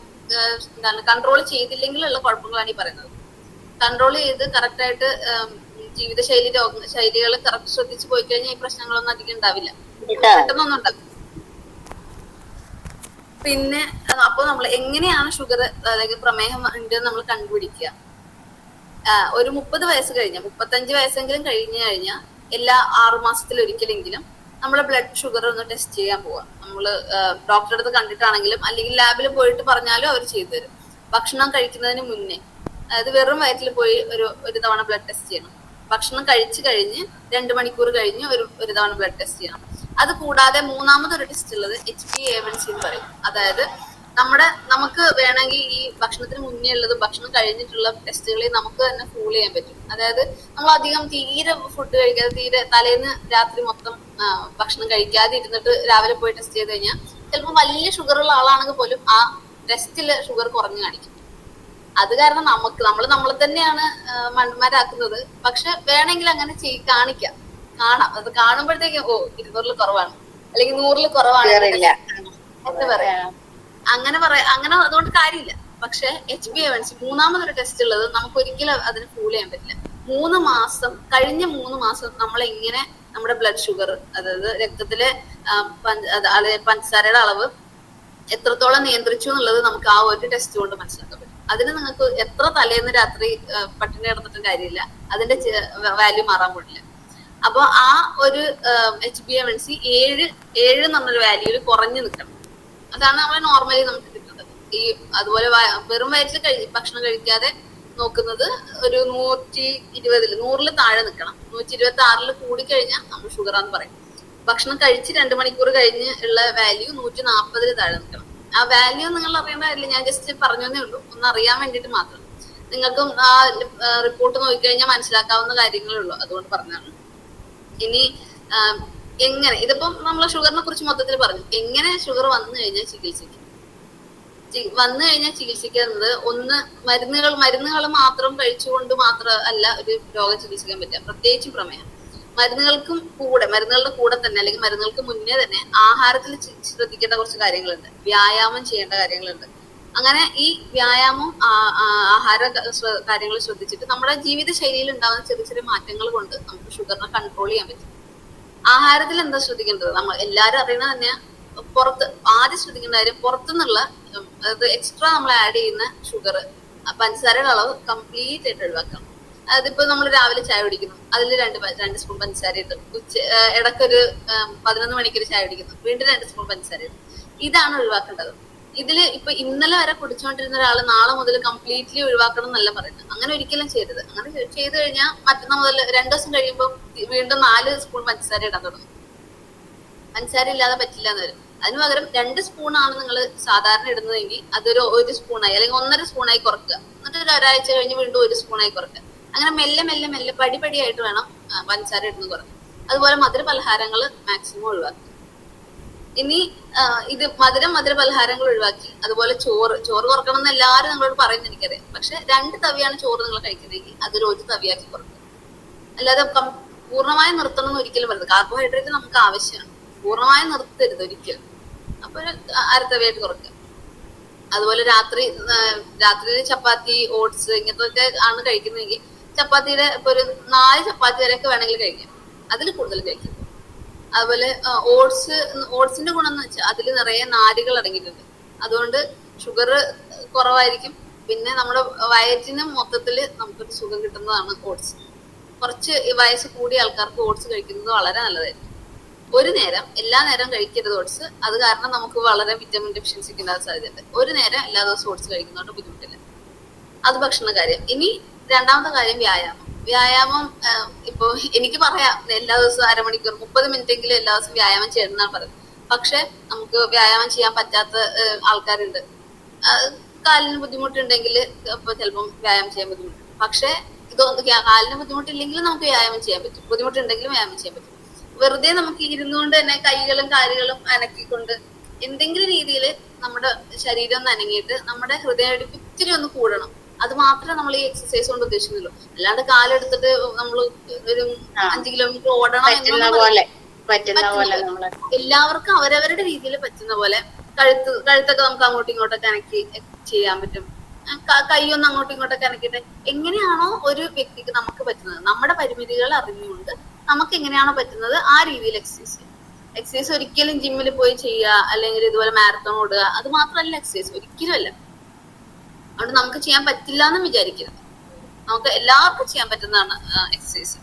Speaker 6: കൺട്രോൾ ചെയ്തില്ലെങ്കിലുള്ള കുഴപ്പങ്ങളാണ് ഈ പറയുന്നത്. കൺട്രോൾ ചെയ്ത് കറക്റ്റായിട്ട് ശൈലികൾ കറക്റ്റ് ശ്രദ്ധിച്ചു പോയി കഴിഞ്ഞാൽ ഈ പ്രശ്നങ്ങളൊന്നും അധികം ഉണ്ടാവില്ല, പെട്ടെന്നൊന്നും ഉണ്ടാവില്ല. പിന്നെ അപ്പൊ നമ്മൾ എങ്ങനെയാണ് ഷുഗർ അല്ലെങ്കിൽ പ്രമേഹം ഉണ്ട് നമ്മൾ കണ്ടുപിടിക്കുക? ഒരു 30 വയസ്സ് കഴിഞ്ഞ 35 വയസ്സെങ്കിലും കഴിഞ്ഞു കഴിഞ്ഞാൽ എല്ലാ 6 മാസത്തിലൊരിക്കലെങ്കിലും നമ്മൾ ബ്ലഡ് ഷുഗർ ഒന്ന് ടെസ്റ്റ് ചെയ്യാൻ പോവാം. നമ്മൾ ഡോക്ടറെ അടുത്ത് കണ്ടിട്ടാണെങ്കിലും അല്ലെങ്കിൽ ലാബിൽ പോയിട്ട് പറഞ്ഞാലും അവർ ചെയ്തു തരും. ഭക്ഷണം കഴിക്കുന്നതിന് മുന്നേ, അതായത് വെറും വയറ്റിൽ പോയി ഒരു തവണ ബ്ലഡ് ടെസ്റ്റ് ചെയ്യണം. ഭക്ഷണം കഴിച്ചു കഴിഞ്ഞ് 2 മണിക്കൂർ കഴിഞ്ഞ് ഒരു തവണ ബ്ലഡ് ടെസ്റ്റ് ചെയ്യണം. അത് കൂടാതെ മൂന്നാമതൊരു ടെസ്റ്റ് ഉള്ളത് HbA1c എന്ന് പറയും. അതായത് നമുക്ക് വേണമെങ്കിൽ ഈ ഭക്ഷണത്തിന് മുന്നേ ഉള്ളത് ഭക്ഷണം കഴിഞ്ഞിട്ടുള്ള ടെസ്റ്റുകളിൽ നമുക്ക് തന്നെ ഫൂൾ ചെയ്യാൻ പറ്റും. അതായത് നമ്മൾ അധികം തീരെ ഫുഡ് കഴിക്കാതെ, തീരെ തലേന്ന് രാത്രി മൊത്തം ഭക്ഷണം കഴിക്കാതെ ഇരുന്നിട്ട് രാവിലെ പോയി ടെസ്റ്റ് ചെയ്ത് കഴിഞ്ഞാൽ ചിലപ്പോൾ വലിയ ഷുഗർ ഉള്ള ആളാണെങ്കിൽ പോലും ആ ടെസ്റ്റില് ഷുഗർ കുറഞ്ഞു കാണിക്കും. അത് കാരണം നമ്മളെ തന്നെയാണ് മണ്ടന്മാരാക്കുന്നത്. പക്ഷെ വേണമെങ്കിൽ അങ്ങനെ കാണാം. അത് കാണുമ്പോഴത്തേക്കും 200 കുറവാണ് അല്ലെങ്കിൽ 100 കുറവാണ് എന്ന് പറയാം. അങ്ങനെ അതുകൊണ്ട് കാര്യമില്ല. പക്ഷെ HbA1c മൂന്നാമതൊരു ടെസ്റ്റ് ഉള്ളത് നമുക്ക് ഒരിക്കലും അതിന് ഫൂൾ ചെയ്യാൻ പറ്റില്ല. കഴിഞ്ഞ 3 മാസം നമ്മൾ എങ്ങനെ നമ്മുടെ ബ്ലഡ് ഷുഗർ, അതായത് രക്തത്തിലെ പഞ്ചസാരയുടെ അളവ് എത്രത്തോളം നിയന്ത്രിച്ചു എന്നുള്ളത് നമുക്ക് ആ ഒരു ടെസ്റ്റ് കൊണ്ട് മനസ്സിലാക്കാൻ പറ്റും. അതിന് നിങ്ങൾക്ക് എത്ര തലേന്ന് രാത്രി പട്ടിണി കിടന്നിട്ടും കാര്യമില്ല, അതിന്റെ വാല്യൂ മാറാൻ പാടില്ല. അപ്പൊ ആ ഒരു HbA1c 7 എന്ന് പറഞ്ഞൊരു വാല്യൂല് കുറഞ്ഞു നിൽക്കണം. അതാണ് നമ്മൾ നോർമലി നമുക്ക് കിട്ടുന്നത്. അതുപോലെ വെറും വയറ്റിൽ ഭക്ഷണം കഴിക്കാതെ നോക്കുന്നത് ഒരു 120 100 താഴെ നിൽക്കണം. 126 കൂടിക്കഴിഞ്ഞാൽ നമ്മൾ ഷുഗറാന്ന് പറയും. ഭക്ഷണം കഴിച്ച് 2 മണിക്കൂർ കഴിഞ്ഞ് ഉള്ള വാല്യൂ 140 താഴെ നിൽക്കണം. ആ വാല്യൂ നിങ്ങൾ അറിയേണ്ട കാര്യമില്ല, ഞാൻ ജസ്റ്റ് പറഞ്ഞേ ഉള്ളൂ, ഒന്ന് അറിയാൻ വേണ്ടിയിട്ട് മാത്രം. നിങ്ങൾക്കും ആ റിപ്പോർട്ട് നോക്കിക്കഴിഞ്ഞാൽ മനസ്സിലാക്കാവുന്ന കാര്യങ്ങളേ ഉള്ളൂ, അതുകൊണ്ട് പറഞ്ഞതാണ്. ഇനി എങ്ങനെ, ഇതിപ്പം നമ്മൾ ഷുഗറിനെ കുറിച്ച് മൊത്തത്തിൽ പറഞ്ഞു. എങ്ങനെ ഷുഗർ വന്നു കഴിഞ്ഞാൽ ചികിത്സിക്കുന്നത് ഒന്ന് മരുന്നുകൾ മാത്രം കഴിച്ചുകൊണ്ട് മാത്രം അല്ല ഒരു രോഗം ചികിത്സിക്കാൻ പറ്റുക. പ്രത്യേകിച്ചും പ്രമേഹം മരുന്നുകളുടെ കൂടെ തന്നെ അല്ലെങ്കിൽ മരുന്നുകൾക്ക് മുന്നേ തന്നെ ആഹാരത്തിൽ ശ്രദ്ധിക്കേണ്ട കുറച്ച് കാര്യങ്ങളുണ്ട്, വ്യായാമം ചെയ്യേണ്ട കാര്യങ്ങളുണ്ട്. അങ്ങനെ ഈ വ്യായാമം ആഹാര കാര്യങ്ങൾ ശ്രദ്ധിച്ചിട്ട് നമ്മുടെ ജീവിത ശൈലിയിൽ ഉണ്ടാകുന്ന ചെറിയ ചെറിയ മാറ്റങ്ങൾ കൊണ്ട് നമുക്ക് ഷുഗറിനെ കൺട്രോൾ ചെയ്യാൻ പറ്റും. ആഹാരത്തിൽ എന്താ ശ്രദ്ധിക്കേണ്ടത്, നമ്മൾ എല്ലാവരും അറിയണത് തന്നെ ആദ്യം ശ്രദ്ധിക്കേണ്ട കാര്യം പുറത്തുനിന്നുള്ള അതായത് എക്സ്ട്രാ നമ്മൾ ആഡ് ചെയ്യുന്ന ഷുഗർ, പഞ്ചസാരയുടെ അളവ് കംപ്ലീറ്റ് ആയിട്ട് ഒഴിവാക്കണം. അതിപ്പോ നമ്മൾ രാവിലെ ചായ കുടിക്കുന്നു, അതിൽ 2 സ്പൂൺ പഞ്ചസാര ഇട്ട്, ഇടയ്ക്കൊരു 11 മണിക്കൊരു ചായ കുടിക്കുന്നു, വീണ്ടും 2 സ്പൂൺ പഞ്ചസാര ഇട്ട്. ഇതാണ് ഒഴിവാക്കേണ്ടത്. ഇതില് ഇപ്പൊ ഇന്നലെ വരെ കുടിച്ചുകൊണ്ടിരുന്ന ഒരാൾ നാളെ മുതൽ കംപ്ലീറ്റ്ലി ഒഴിവാക്കണം എന്നല്ല പറയുന്നത്. അങ്ങനെ ഒരിക്കലും ചെയ്യരുത്. അങ്ങനെ ചെയ്ത് കഴിഞ്ഞാൽ മറ്റന്നാൾ മുതൽ 2 ദിവസം കഴിയുമ്പോൾ വീണ്ടും 4 സ്പൂൺ പഞ്ചസാര ഇടാൻ തുടങ്ങും. പഞ്ചസാര ഇല്ലാതെ പറ്റില്ല എന്ന് വരും. അതിന് പകരം 2 സ്പൂണാണ് നിങ്ങൾ സാധാരണ ഇടുന്നതെങ്കിൽ അതൊരു 1 സ്പൂണായി അല്ലെങ്കിൽ 1.5 സ്പൂണായി കുറക്കുക. എന്നിട്ട് ഒരാഴ്ച കഴിഞ്ഞ് വീണ്ടും 1 സ്പൂണായി കുറക്കുക. അങ്ങനെ മെല്ലെ പടിപടിയായിട്ട് വേണം പഞ്ചസാര ഇടുന്നത് കുറയ്ക്കുക. അതുപോലെ മധുര പലഹാരങ്ങൾ മാക്സിമം ഒഴിവാക്കുക. ഇനി ഇത് മധുര പലഹാരങ്ങൾ ഒഴിവാക്കി, അതുപോലെ ചോറ് കുറക്കണം എന്ന് എല്ലാവരും നിങ്ങളോട് പറയുന്നത് എനിക്കറിയാം. പക്ഷെ 2 തവിയാണ് ചോറ് നിങ്ങൾ കഴിക്കുന്നതെങ്കിൽ അതൊരു 1 തവിയാക്കി കുറക്കുക. അല്ലാതെ പൂർണ്ണമായും നിർത്തണം എന്ന് ഒരിക്കലും പറയുന്നത്. കാർബോഹൈഡ്രേറ്റ് നമുക്ക് ആവശ്യമാണ്, പൂർണ്ണമായും നിർത്തരുത് ഒരിക്കലും. അപ്പൊ 1/2 തവിയായിട്ട് കുറക്കുക. അതുപോലെ രാത്രിയിൽ ചപ്പാത്തി, ഓട്സ് ഇങ്ങനത്തെ ആണ് കഴിക്കുന്നതെങ്കിൽ ചപ്പാത്തിയുടെ ഇപ്പൊ ഒരു 4 ചപ്പാത്തി വരെയൊക്കെ വേണമെങ്കിൽ കഴിക്കാം, അതിൽ കൂടുതൽ കഴിക്കും. അതുപോലെ ഓട്സിന്റെ ഗുണം എന്ന് വെച്ചാൽ അതിൽ നിറയെ നാരുകൾ അടങ്ങിയിട്ടുണ്ട്, അതുകൊണ്ട് ഷുഗർ കുറവായിരിക്കും. പിന്നെ നമ്മുടെ വയറ്റിന് മൊത്തത്തിൽ നമുക്കൊരു സുഖം കിട്ടുന്നതാണ് ഓട്സ്. കുറച്ച് വയസ്സ് കൂടിയ ആൾക്കാർക്ക് ഓട്സ് കഴിക്കുന്നത് വളരെ നല്ലതായിരിക്കും. ഒരു നേരം, എല്ലാ നേരം കഴിക്കരുത് ഓട്സ്. അത് കാരണം നമുക്ക് വളരെ വിറ്റമിൻ ഡെഫിഷ്യൻസിക്ക് ഉണ്ടാകാൻ സാധ്യതയുണ്ട്. ഒരു നേരം എല്ലാ ദിവസവും ഓട്സ് കഴിക്കുന്നതുകൊണ്ട് ബുദ്ധിമുട്ടില്ല. അത് ഭക്ഷണ കാര്യം. ഇനി രണ്ടാമത്തെ കാര്യം വ്യായാമം. ഇപ്പൊ എനിക്ക് പറയാം എല്ലാ ദിവസവും 1/2 മണിക്കൂർ 30 മിനിറ്റെങ്കിലും എല്ലാ ദിവസവും വ്യായാമം ചെയ്യണമെന്നാണ് പറയുന്നത്. പക്ഷെ നമുക്ക് വ്യായാമം ചെയ്യാൻ പറ്റാത്ത ആൾക്കാരുണ്ട്. കാലിന് ബുദ്ധിമുട്ടുണ്ടെങ്കിൽ ഇപ്പൊ ചിലപ്പം വ്യായാമം ചെയ്യാൻ ബുദ്ധിമുട്ട്. പക്ഷെ കാലിന് ബുദ്ധിമുട്ടില്ലെങ്കിൽ നമുക്ക് വ്യായാമം ചെയ്യാൻ പറ്റും, ബുദ്ധിമുട്ടുണ്ടെങ്കിലും വ്യായാമം ചെയ്യാൻ പറ്റും. വെറുതെ നമുക്ക് ഇരുന്നുകൊണ്ട് തന്നെ കൈകളും കാലുകളും അനക്കിക്കൊണ്ട് എന്തെങ്കിലും രീതിയിൽ നമ്മുടെ ശരീരം ഒന്ന് അനങ്ങിയിട്ട് നമ്മുടെ ഹൃദയമിടിപ്പ് ഇത്തിരി ഒന്ന് കൂടണം. അത് മാത്രമേ നമ്മൾ ഈ എക്സസൈസ് കൊണ്ട് ഉദ്ദേശിക്കുന്നുള്ളൂ. അല്ലാണ്ട് കാലെടുത്തിട്ട് നമ്മൾ ഒരു 5 കിലോമീറ്റർ ഓടണം എല്ലാവർക്കും അവരവരുടെ രീതിയിൽ പറ്റുന്ന പോലെ കഴുത്തൊക്കെ നമുക്ക് അങ്ങോട്ടും ഇങ്ങോട്ടൊക്കെ അനക്കി ചെയ്യാൻ പറ്റും. കൈയൊന്നും അങ്ങോട്ടും ഇങ്ങോട്ടൊക്കെ അനക്കിയിട്ട് എങ്ങനെയാണോ ഒരു വ്യക്തിക്ക് നമുക്ക് പറ്റുന്നത്, നമ്മുടെ പരിമിതികൾ അറിഞ്ഞുകൊണ്ട് നമുക്ക് എങ്ങനെയാണോ പറ്റുന്നത് ആ രീതിയിൽ എക്സസൈസ് ഒരിക്കലും ജിമ്മിൽ പോയി ചെയ്യുക അല്ലെങ്കിൽ ഇതുപോലെ മാരത്തോൺ ഓടുക അത് മാത്രമല്ല എക്സസൈസ്, ഒരിക്കലും അല്ല. അതുകൊണ്ട് നമുക്ക് ചെയ്യാൻ പറ്റില്ല എന്നും വിചാരിക്കരുത്. നമുക്ക് എല്ലാവർക്കും ചെയ്യാൻ പറ്റുന്നതാണ് എക്സസൈസ്.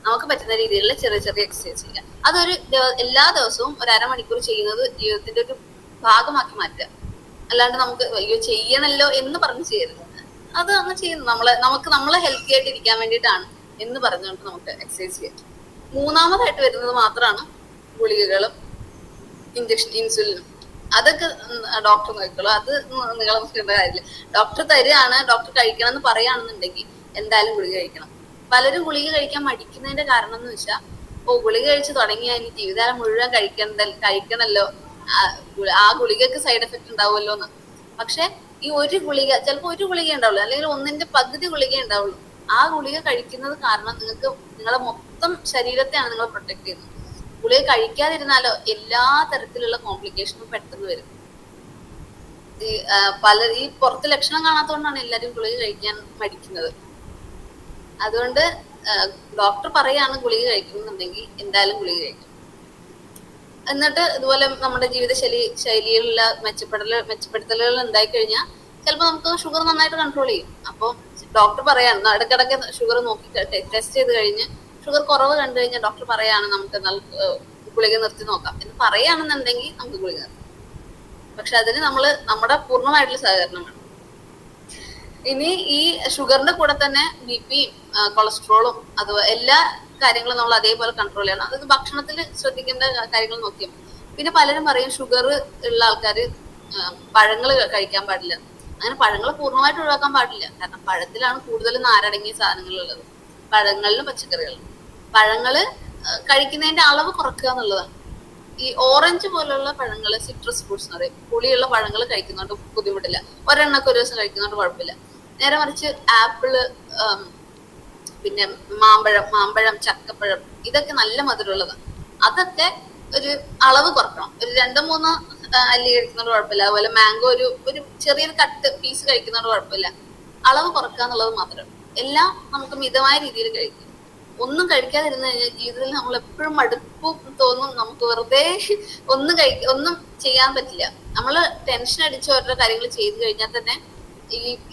Speaker 6: നമുക്ക് പറ്റുന്ന രീതിയിലുള്ള ചെറിയ ചെറിയ എക്സസൈസ് ചെയ്യാം. അതൊരു എല്ലാ ദിവസവും 1/2 മണിക്കൂർ ചെയ്യുന്നത് ജീവിതത്തിന്റെ ഒരു ഭാഗമാക്കി മാറ്റുക. അല്ലാണ്ട് നമുക്ക് അയ്യോ ചെയ്യണല്ലോ എന്ന് പറഞ്ഞ് ചെയ്യരുത്. അത് അങ്ങ് ചെയ്യുന്നു നമ്മളെ ഹെൽത്തി ആയിട്ട് ഇരിക്കാൻ വേണ്ടിയിട്ടാണ് എന്ന് പറഞ്ഞുകൊണ്ട് നമുക്ക് എക്സസൈസ് ചെയ്യാം. മൂന്നാമതായിട്ട് വരുന്നത് മാത്രമാണ് ഗുളികകളും ഇൻസുലിനും. അതൊക്കെ ഡോക്ടർ നോക്കിക്കോളൂ. അത് നിങ്ങൾ നോക്കേണ്ട കാര്യമില്ല. ഡോക്ടർ തരികയാണ്, ഡോക്ടർ കഴിക്കണം എന്ന് പറയുകയാണെന്നുണ്ടെങ്കിൽ എന്തായാലും ഗുളിക കഴിക്കണം. പലരും ഗുളിക കഴിക്കാൻ മടിക്കുന്നതിന്റെ കാരണം എന്ന് വെച്ചാൽ ഗുളിക കഴിച്ച് തുടങ്ങിയാൽ ഇനി ജീവിതകാലം മുഴുവൻ കഴിക്കണല്ലോ, ആ ഗുളികക്ക് സൈഡ് എഫക്ട് ഉണ്ടാവുമല്ലോ എന്ന്. പക്ഷെ ഈ ഒരു ഗുളിക ചിലപ്പോൾ ഒരു ഗുളിക ഉണ്ടാവുള്ളൂ, അല്ലെങ്കിൽ 1/2 പകുതി ഗുളിക ഉണ്ടാവുള്ളൂ. ആ ഗുളിക കഴിക്കുന്നത് കാരണം നിങ്ങൾക്ക് നിങ്ങളുടെ മൊത്തം ശരീരത്തെയാണ് നിങ്ങൾ പ്രൊട്ടക്ട് ചെയ്യുന്നത്. ഗുളിക കഴിക്കാതിരുന്നാലോ എല്ലാ തരത്തിലുള്ള കോംപ്ലിക്കേഷനും പെട്ടെന്ന് വരും. ഈ പുറത്ത് ലക്ഷണം കാണാത്തതുകൊണ്ടാണ് എല്ലാവരും ഗുളിക കഴിക്കാൻ മടിക്കുന്നത്. അതുകൊണ്ട് ഡോക്ടർ പറയാണ് ഗുളിക കഴിക്കുന്നുണ്ടെങ്കിൽ എന്തായാലും ഗുളിക കഴിക്കും. എന്നിട്ട് ഇതുപോലെ നമ്മുടെ ജീവിത ശൈലിയിലുള്ള മെച്ചപ്പെടുത്തലുകൾ ഉണ്ടായി കഴിഞ്ഞാൽ ചിലപ്പോൾ നമുക്ക് ഷുഗർ നന്നായിട്ട് കൺട്രോൾ ചെയ്യും. അപ്പോൾ ഡോക്ടർ പറയാണ് ഇടയ്ക്കിടയ്ക്ക് ഷുഗർ നോക്കി ടെസ്റ്റ് ചെയ്ത് കഴിഞ്ഞ് ഷുഗർ കുറവ് കണ്ടു കഴിഞ്ഞാൽ ഡോക്ടർ പറയാണ് നമുക്ക് ഗുളിക നിർത്തി നോക്കാം എന്ന് പറയുകയാണെന്നുണ്ടെങ്കിൽ നമുക്ക് ഗുളിക നിർത്താം. പക്ഷെ അതിന് നമ്മുടെ പൂർണ്ണമായിട്ടുള്ള സഹകരണം വേണം. ഇനി ഈ ഷുഗറിന്റെ കൂടെ തന്നെ BP, കൊളസ്ട്രോളും അതുപോലെ കാര്യങ്ങൾ നമ്മൾ അതേപോലെ കൺട്രോൾ ചെയ്യണം. അതായത് ഭക്ഷണത്തിൽ ശ്രദ്ധിക്കേണ്ട കാര്യങ്ങൾ നോക്കിയാൽ. പിന്നെ പലരും പറയും ഷുഗർ ഉള്ള ആൾക്കാർ പഴങ്ങൾ കഴിക്കാൻ പാടില്ല. അങ്ങനെ പഴങ്ങൾ പൂർണ്ണമായിട്ട് ഒഴിവാക്കാൻ പാടില്ല. കാരണം പഴത്തിലാണ് കൂടുതൽ നാരടങ്ങിയ സാധനങ്ങൾ ഉള്ളത്, പഴങ്ങളിലും പച്ചക്കറികളിലും. പഴങ്ങള് കഴിക്കുന്നതിന്റെ അളവ് കുറക്കുക എന്നുള്ളതാണ്. ഈ ഓറഞ്ച് പോലുള്ള പഴങ്ങൾ, സിട്രസ് ഫ്രൂട്ട്സ് എന്ന് പറയും, പുളിയുള്ള പഴങ്ങൾ കഴിക്കുന്നതുകൊണ്ട് ബുദ്ധിമുട്ടില്ല. ഒരെണ്ണൊക്കെ ഒരു ദിവസം കഴിക്കുന്നതുകൊണ്ട് കുഴപ്പമില്ല. നേരെ മറിച്ച് ആപ്പിള്, പിന്നെ മാമ്പഴം, ചക്കപ്പഴം, ഇതൊക്കെ നല്ല മധുരമുള്ളതാണ്. അതൊക്കെ ഒരു അളവ് കുറക്കണം. ഒരു 2-3 അല്ലി കഴിക്കുന്നതുകൊണ്ട് കുഴപ്പമില്ല. അതുപോലെ മാംഗോ ഒരു ചെറിയൊരു കട്ട് പീസ് കഴിക്കുന്നതുകൊണ്ട് കുഴപ്പമില്ല. അളവ് കുറക്കുക എന്നുള്ളത് മാത്രം. എല്ലാം നമുക്ക് മിതമായ രീതിയിൽ കഴിക്കും. ഒന്നും കഴിക്കാതിരുന്നു കഴിഞ്ഞാൽ ജീവിതത്തിൽ നമ്മൾ എപ്പോഴും മടുപ്പ് തോന്നും. നമുക്ക് വെറുതെ ഒന്നും ചെയ്യാൻ പറ്റില്ല. നമ്മൾ ടെൻഷൻ അടിച്ച് ഓരോ കാര്യങ്ങൾ ചെയ്തു കഴിഞ്ഞാൽ തന്നെ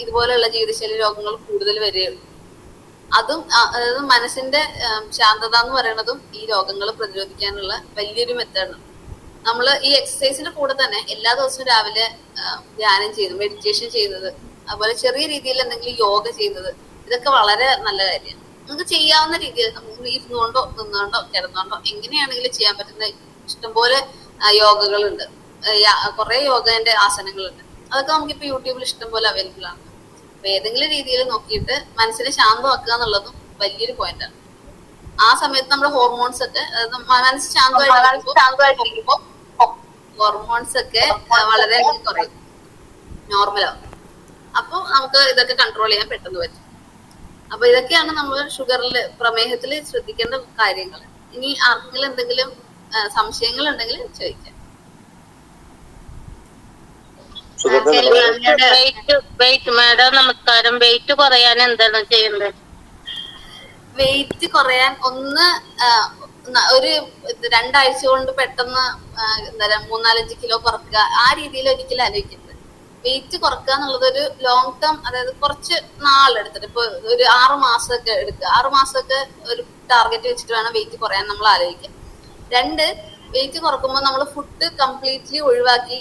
Speaker 6: ഇതുപോലെയുള്ള ജീവിതശൈലി രോഗങ്ങൾ കൂടുതൽ വരികയുള്ളൂ. അതും അതായത് മനസ്സിന്റെ ശാന്തത എന്ന് പറയുന്നതും ഈ രോഗങ്ങൾ പ്രതിരോധിക്കാനുള്ള വലിയൊരു മെത്തേഡാണ്. നമ്മൾ ഈ എക്സസൈസിന്റെ കൂടെ തന്നെ എല്ലാ ദിവസവും രാവിലെ ധ്യാനം ചെയ്ത് മെഡിറ്റേഷൻ ചെയ്യുന്നത്, അതുപോലെ ചെറിയ രീതിയിൽ എന്തെങ്കിലും യോഗ ചെയ്യുന്നത്, ഇതൊക്കെ വളരെ നല്ല കാര്യമാണ്. നമുക്ക് ചെയ്യാവുന്ന രീതിയിൽ ഇരുന്നുകൊണ്ടോ നിന്നുകൊണ്ടോ കിടന്നുകൊണ്ടോ എങ്ങനെയാണെങ്കിലും ചെയ്യാൻ പറ്റുന്ന ഇഷ്ടംപോലെ യോഗകളുണ്ട്. കുറെ യോഗന്റെ ആസനങ്ങളുണ്ട്. അതൊക്കെ നമുക്കിപ്പോ യൂട്യൂബിൽ ഇഷ്ടംപോലെ അവൈലബിൾ ആണ്. അപ്പൊ ഏതെങ്കിലും രീതിയിൽ നോക്കിയിട്ട് മനസ്സിനെ ശാന്തമാക്കുക എന്നുള്ളതും വലിയൊരു പോയിന്റാണ്. ആ സമയത്ത് നമ്മുടെ ഹോർമോൺസ് ഒക്കെ മനസ്സ് ശാന്തമായിട്ടിരിക്കുമ്പോൾ ഹോർമോൺസ് ഒക്കെ വളരെ കുറയും, നോർമലാവും. അപ്പൊ നമുക്ക് ഇതൊക്കെ കൺട്രോൾ ചെയ്യാൻ പെട്ടെന്ന് പറ്റും. അപ്പൊ ഇതൊക്കെയാണ് നമ്മൾ ഷുഗറിൽ, പ്രമേഹത്തിൽ ശ്രദ്ധിക്കേണ്ട കാര്യങ്ങൾ. ഇനി ആർക്കെങ്കിലും എന്തെങ്കിലും സംശയങ്ങൾ ഉണ്ടെങ്കിൽ ചോദിക്കാം.
Speaker 7: മാഡം നമസ്കാരം. വെയിറ്റ് കുറയാൻ എന്താണ് ചെയ്യേണ്ടത്?
Speaker 6: വെയിറ്റ് കുറയാൻ ഒരു 2 ആഴ്ച കൊണ്ട് പെട്ടെന്ന് 3-4 കിലോ കുറക്കുക, ആ രീതിയിൽ ഒരിക്കലും ആലോചിക്കരുത്. വെയിറ്റ് കുറക്കുക എന്നുള്ളത് ഒരു ലോങ് ടേം, അതായത് കുറച്ച് നാളെടുത്തിട്ട്, ഇപ്പൊ ഒരു 6 മാസമൊക്കെ എടുക്കുക. 6 മാസമൊക്കെ ഒരു ടാർഗറ്റ് വെച്ചിട്ട് വേണം വെയിറ്റ് കുറയാൻ നമ്മൾ ആലോചിക്കാം. 2, വെയിറ്റ് കുറക്കുമ്പോൾ നമ്മൾ ഫുഡ് കംപ്ലീറ്റ്ലി ഒഴിവാക്കി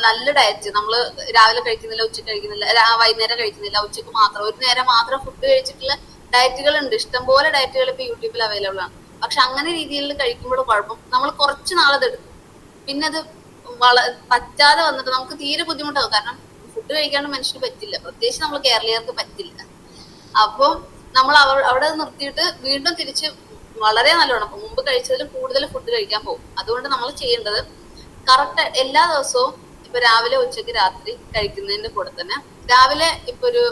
Speaker 6: നല്ല ഡയറ്റ്, നമ്മൾ രാവിലെ കഴിക്കുന്നില്ല, ഉച്ചക്ക് കഴിക്കുന്നില്ല, വൈകുന്നേരം കഴിക്കുന്നില്ല, ഉച്ചക്ക് മാത്രം, ഒരു നേരം മാത്രം ഫുഡ് കഴിച്ചിട്ടുള്ള ഡയറ്റുകൾ ഉണ്ട്. ഇഷ്ടംപോലെ ഡയറ്റുകൾ ഇപ്പൊ യൂട്യൂബിൽ അവൈലബിൾ ആണ്. പക്ഷെ അങ്ങനെ രീതിയിൽ കഴിക്കുമ്പോൾ കുഴപ്പം, നമ്മൾ കുറച്ച് നാളതെടുക്കും, പിന്നെ അത് പറ്റാതെ വന്നിട്ട് നമുക്ക് തീരെ ബുദ്ധിമുട്ടാകും. കാരണം ഫുഡ് കഴിക്കാണ്ട് മനുഷ്യന് പറ്റില്ല, പ്രത്യേകിച്ച് നമ്മൾ കേരളീയർക്ക് പറ്റില്ല. അപ്പോൾ നമ്മൾ അവിടെ നിർത്തിയിട്ട് വീണ്ടും തിരിച്ച് വളരെ നല്ലോണം മുമ്പ് കഴിച്ചതിലും കൂടുതൽ ഫുഡ് കഴിക്കാൻ പോകും. അതുകൊണ്ട് നമ്മൾ ചെയ്യേണ്ടത് കറക്റ്റ് എല്ലാ ദിവസവും ഇപ്പൊ രാവിലെ, ഉച്ചക്ക്, രാത്രി കഴിക്കുന്നതിന്റെ കൂടെ തന്നെ രാവിലെ ഇപ്പൊ ഒരു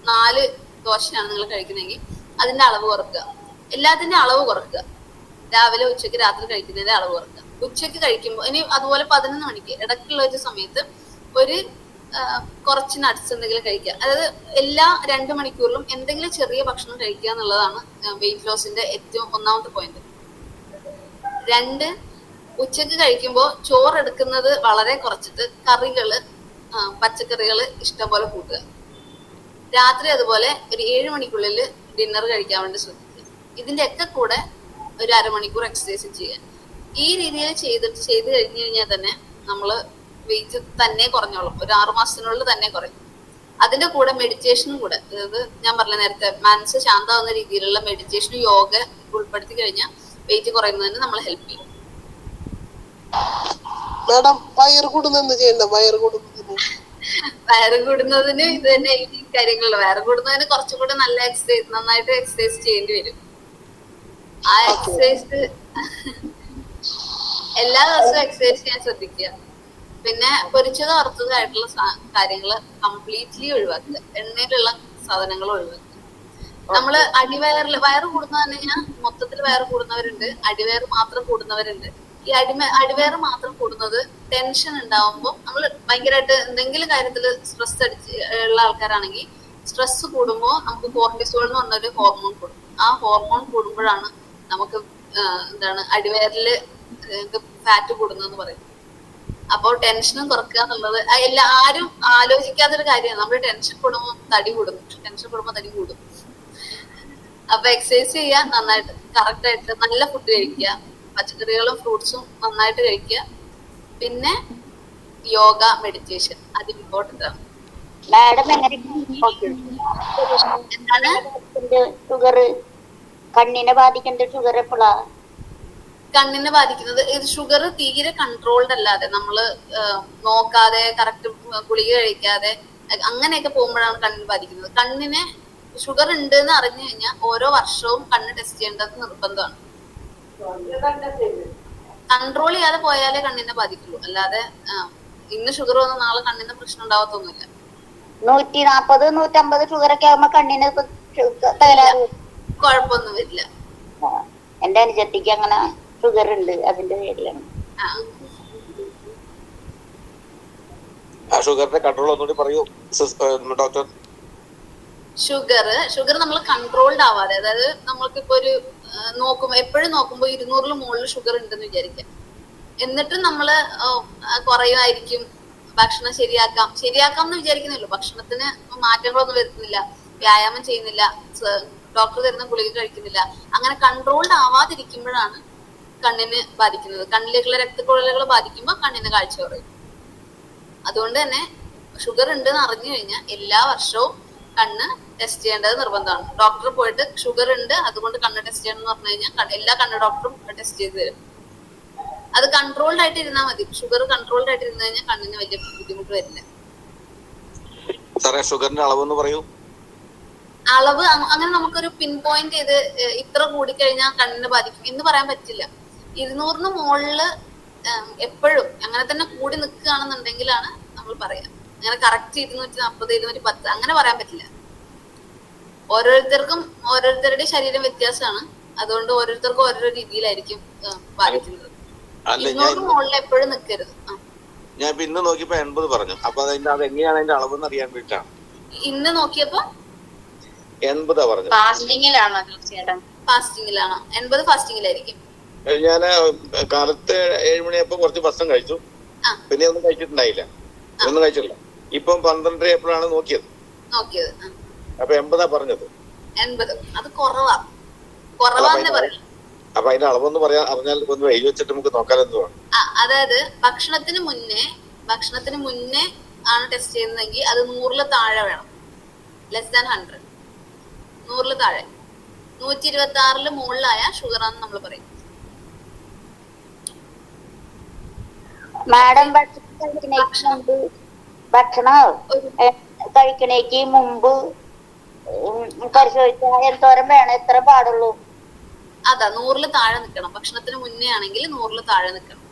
Speaker 6: 4 ദോശയാണ് നിങ്ങൾ കഴിക്കുന്നതെങ്കിൽ അതിന്റെ അളവ് കുറക്കുക. എല്ലാത്തിന്റെ അളവ് കുറക്കുക. രാവിലെ, ഉച്ചക്ക്, രാത്രി കഴിക്കുന്നതിന്റെ അളവ് കുറക്കുക. ഉച്ചക്ക് കഴിക്കുമ്പോൾ ഇനി അതുപോലെ 11 മണിക്ക് ഇടയ്ക്കുള്ള ഒരു സമയത്ത് ഒരു കുറച്ച് നട്ട്സ് എന്തെങ്കിലും കഴിക്കുക. അതായത് എല്ലാ 2 മണിക്കൂറിലും എന്തെങ്കിലും ചെറിയ ഭക്ഷണം കഴിക്കുക എന്നുള്ളതാണ് വെയിറ്റ് ലോസിന്റെ ഏറ്റവും ഒന്നാമത്തെ പോയിന്റ്. 2, ഉച്ചക്ക് കഴിക്കുമ്പോൾ ചോറ് എടുക്കുന്നത് വളരെ കുറച്ചിട്ട് കറികള്, പച്ചക്കറികള് ഇഷ്ടംപോലെ കൂട്ടുക. രാത്രി അതുപോലെ ഒരു 7 മണിക്കുള്ളിൽ ഡിന്നർ കഴിക്കാൻ വേണ്ടി ശ്രദ്ധിക്കുക. ഇതിന്റെ ഒക്കെ കൂടെ ഒരു 1/2 മണിക്കൂർ എക്സസൈസ് ചെയ്യുക. ഈ രീതിയിൽ ചെയ്ത് കഴിഞ്ഞു കഴിഞ്ഞാൽ തന്നെ നമ്മള് വെയിറ്റ് തന്നെ കുറഞ്ഞോളും. ഒരു 6 മാസത്തിനുള്ളിൽ തന്നെ കുറയും. അതിന്റെ കൂടെ മെഡിറ്റേഷനും കൂടെ, അതായത് ഞാൻ പറഞ്ഞ നേരത്തെ മനസ്സ് ശാന്തമാവുന്ന രീതിയിലുള്ള മെഡിറ്റേഷനും യോഗ ഉൾപ്പെടുത്തി കഴിഞ്ഞാൽ വെയിറ്റ് കുറയുന്നതിന് നമ്മളെ ഹെൽപ്പ് ചെയ്യും.
Speaker 8: മാഡം വയറ് കൂടുന്ന ചെയ്യണ്ട?
Speaker 6: വയറ് കൂടുന്നതിന് ഇത് തന്നെ ഈ കാര്യങ്ങളുള്ളൂ. വയറ് കൂടുന്നതിന് കുറച്ചുകൂടെ നല്ല എക്സസൈസ്, നന്നായിട്ട് എക്സസൈസ് ചെയ്യേണ്ടി വരും. ആ എക്സസൈസ് എല്ലാ ദിവസവും എക്സസൈസ് ചെയ്യാൻ ശ്രദ്ധിക്കുക. പിന്നെ പൊരിച്ചത് വറുത്തതായിട്ടുള്ള കാര്യങ്ങള് കംപ്ലീറ്റ്ലി ഒഴിവാക്കുക. എണ്ണയിലുള്ള സാധനങ്ങൾ ഒഴിവാക്കുക. നമ്മള് വയറ് കൂടുന്ന തന്നെ ഞാൻ മൊത്തത്തിൽ വയറ് കൂടുന്നവരുണ്ട്, അടിവയറ് മാത്രം കൂടുന്നവരുണ്ട്. ഈ അടിവയറ് മാത്രം കൂടുന്നത് ടെൻഷൻ ഉണ്ടാവുമ്പോൾ, നമ്മൾ ഭയങ്കരമായിട്ട് എന്തെങ്കിലും കാര്യത്തിൽ സ്ട്രെസ് ഉള്ള ആൾക്കാരാണെങ്കിൽ സ്ട്രെസ് കൂടുമ്പോൾ നമുക്ക് കോർട്ടിസോൾ എന്ന് പറഞ്ഞൊരു ഹോർമോൺ കൂടും. ആ ഹോർമോൺ കൂടുമ്പോഴാണ് നമുക്ക് അടിവയറില് ഫാറ്റ് കൂടുന്നതെന്ന് പറയും. അപ്പോൾ ടെൻഷനും കുറക്കുക എന്നുള്ളത് ആരും ആലോചിക്കാത്തൊരു കാര്യമാണ്. നമ്മൾ ടെൻഷൻ കൂടുമ്പോൾ തടി കൂടും, ടെൻഷൻ കൂടുമ്പോൾ തടി കൂടും. അപ്പൊ എക്സസൈസ് ചെയ്യുക, നന്നായിട്ട് കറക്റ്റ് ആയിട്ട് നല്ല ഫുഡ് കഴിക്കുക, പച്ചക്കറികളും ഫ്രൂട്ട്സും നന്നായിട്ട് കഴിക്കുക. പിന്നെ യോഗ, മെഡിറ്റേഷൻ അത് ഇമ്പോർട്ടന്റ് ആണ്.
Speaker 2: മാഡം എന്താണ്
Speaker 6: ഷുഗർ
Speaker 2: കണ്ണിനെ ബാധിക്കേണ്ട ഷുഗർ എപ്പോഴാ?
Speaker 6: കണ്ണിനെ ബാധിക്കുന്നത് ഇത് ഷുഗർ തീരെ കൺട്രോൾഡ് അല്ലാതെ നമ്മള് നോക്കാതെ കറക്റ്റ് ഗുളിക കഴിക്കാതെ അങ്ങനെയൊക്കെ പോകുമ്പോഴാണ് കണ്ണിന് ബാധിക്കുന്നത്. കണ്ണിന് ഷുഗർ ഉണ്ട് എന്ന് അറിഞ്ഞു കഴിഞ്ഞാൽ ഓരോ വർഷവും കണ്ണ് ടെസ്റ്റ് ചെയ്യേണ്ടത് നിർബന്ധമാണ്. കൺട്രോൾ ചെയ്യാതെ പോയാലേ കണ്ണിനെ ബാധിക്കുള്ളൂ. അല്ലാതെ ഇന്ന് ഷുഗർ വന്ന നാളെ കണ്ണിന് പ്രശ്നം ഉണ്ടാവത്തൊന്നുമില്ല.
Speaker 2: 140, 150 ഷുഗർ ഒക്കെ ആകുമ്പോ കണ്ണിന് തകരാറ്
Speaker 6: കുഴപ്പമൊന്നും വരില്ല.
Speaker 2: എന്റെ അനുജത്തിക്ക് അങ്ങനെ ഷുഗർ ഉണ്ട്, അതിന്റെ പേരിലാണ്.
Speaker 4: ഷുഗറിന്റെ കൺട്രോൾ ഒന്നുകൂടി പറയൂ ഡോക്ടർ.
Speaker 6: ഷുഗർ നമ്മൾ കൺട്രോൾഡ് ആവാതെ, അതായത് നമ്മൾക്കിപ്പോ ഒരു നോക്കുമ്പോ എപ്പോഴും നോക്കുമ്പോ 200 മുകളിൽ ഷുഗർ ഉണ്ടെന്ന് വിചാരിക്കാം. എന്നിട്ടും നമ്മള് കുറയുമായിരിക്കും, ഭക്ഷണം ശരിയാക്കാം എന്ന് വിചാരിക്കുന്നില്ല. ഭക്ഷണത്തിന് മാറ്റങ്ങളൊന്നും വരുത്തുന്നില്ല, വ്യായാമം ചെയ്യുന്നില്ല, ഡോക്ടർ തരുന്ന ഗുളിക കഴിക്കുന്നില്ല. അങ്ങനെ കൺട്രോൾഡ് ആവാതിരിക്കുമ്പോഴാണ് കണ്ണിന് ബാധിക്കുന്നത്. കണ്ണിലേക്കുള്ള രക്തക്കുഴലുകൾ ബാധിക്കുമ്പോൾ കണ്ണിന് കാഴ്ച കുറയും. അതുകൊണ്ട് തന്നെ ഷുഗർ ഉണ്ടെന്ന് അറിഞ്ഞു കഴിഞ്ഞാൽ എല്ലാ വർഷവും കണ്ണ് ടെസ്റ്റ് ചെയ്യേണ്ടത് നിർബന്ധമാണ്. ഡോക്ടർ പോയിട്ട് ഷുഗർ ഉണ്ട് അതുകൊണ്ട് കണ്ണ് ടെസ്റ്റ് ചെയ്യണം എന്ന് പറഞ്ഞു കഴിഞ്ഞാൽ എല്ലാ കണ്ണ് ഡോക്ടറും ടെസ്റ്റ് ചെയ്ത് തരും. അത് കൺട്രോൾഡ് ആയിട്ട് ഇരുന്നാൽ മതി. ഷുഗർ കൺട്രോൾഡ് ആയിട്ട് ഇരുന്ന് കഴിഞ്ഞാൽ കണ്ണിന് വലിയ ബുദ്ധിമുട്ട് വരില്ല.
Speaker 4: സാറേ ഷുഗറിന്റെ അളവെന്ന് പറയൂ.
Speaker 6: അളവ് അങ്ങനെ നമുക്കൊരു പിൻ പോയിന്റ് ചെയ്ത് ഇത്ര കൂടിക്കഴിഞ്ഞാൽ കണ്ണിനെ ബാധിക്കും എന്ന് പറയാൻ പറ്റില്ല. 200 മുകളില് എപ്പോഴും അങ്ങനെ തന്നെ കൂടി നിൽക്കുകയാണെന്നുണ്ടെങ്കിലാണ് നമ്മൾ പറയാം. അങ്ങനെ കറക്റ്റ് 240, 210 അങ്ങനെ പറയാൻ പറ്റില്ല. ഓരോരുത്തരുടെ ശരീരം വ്യത്യാസമാണ്. അതുകൊണ്ട് ഓരോരുത്തർക്കും ഓരോ രീതിയിലായിരിക്കും ബാധിക്കുന്നത്. 200 മുകളിൽ എപ്പോഴും നിൽക്കരുത്.
Speaker 4: ഞാൻ ഇന്ന് നോക്കിയപ്പോ 80 പറഞ്ഞു. അപ്പൊ അതെങ്ങനെയാണ് അതിന്റെ അളവെന്ന് അറിയാൻ വേണ്ടിയിട്ടാണ്.
Speaker 6: ഇന്ന് നോക്കിയപ്പോ
Speaker 4: 80 പറഞ്ഞു.
Speaker 1: ഫാസ്റ്റിംഗിലാണോ തീർച്ചയായിട്ടും?
Speaker 6: ഫാസ്റ്റിംഗിലാണോ? 80 ഫാസ്റ്റിംഗിലായിരിക്കും.
Speaker 4: ഞാന് കാലത്ത് 7 മണിയപ്പോ കുറച്ച് ഭക്ഷണം കഴിച്ചു, പിന്നെ ഒന്നും കഴിച്ചിട്ടുണ്ടായില്ല, ഒന്നും കഴിച്ചിട്ടില്ല. ഇപ്പം 12 എപ്പോഴാണ് നോക്കിയത്. അപ്പൊ 80 പറഞ്ഞത്.
Speaker 6: 80 അത് കുറവാന്ന് പറയാം.
Speaker 4: അപ്പൊ അതിന്റെ അളവൊന്ന് അറിഞ്ഞാൽ ഒന്ന് എഴുതി വെച്ചിട്ട് നമുക്ക് നോക്കാനെന്ന് വേണം.
Speaker 6: അതായത് ഭക്ഷണത്തിന് മുന്നേ ആണ് ടെസ്റ്റ് ചെയ്യുന്നതെങ്കിൽ അത് 100 താഴെ വേണം. ലെസ് ദാൻ 100, 100 താഴെ. 126 മുകളിലായ ഷുഗർ ആണെന്ന് നമ്മൾ പറയും.
Speaker 2: മാഡം ഭക്ഷണം കഴിക്കണേക്ക് മുമ്പ് പരിശോധിച്ചാൽ എന്തോരം വേണം, എത്ര പാടുള്ളൂ?
Speaker 6: അതാ 100 താഴെ നിൽക്കണം. ഭക്ഷണത്തിന് മുന്നേ ആണെങ്കിൽ 100 താഴെ നിൽക്കണം.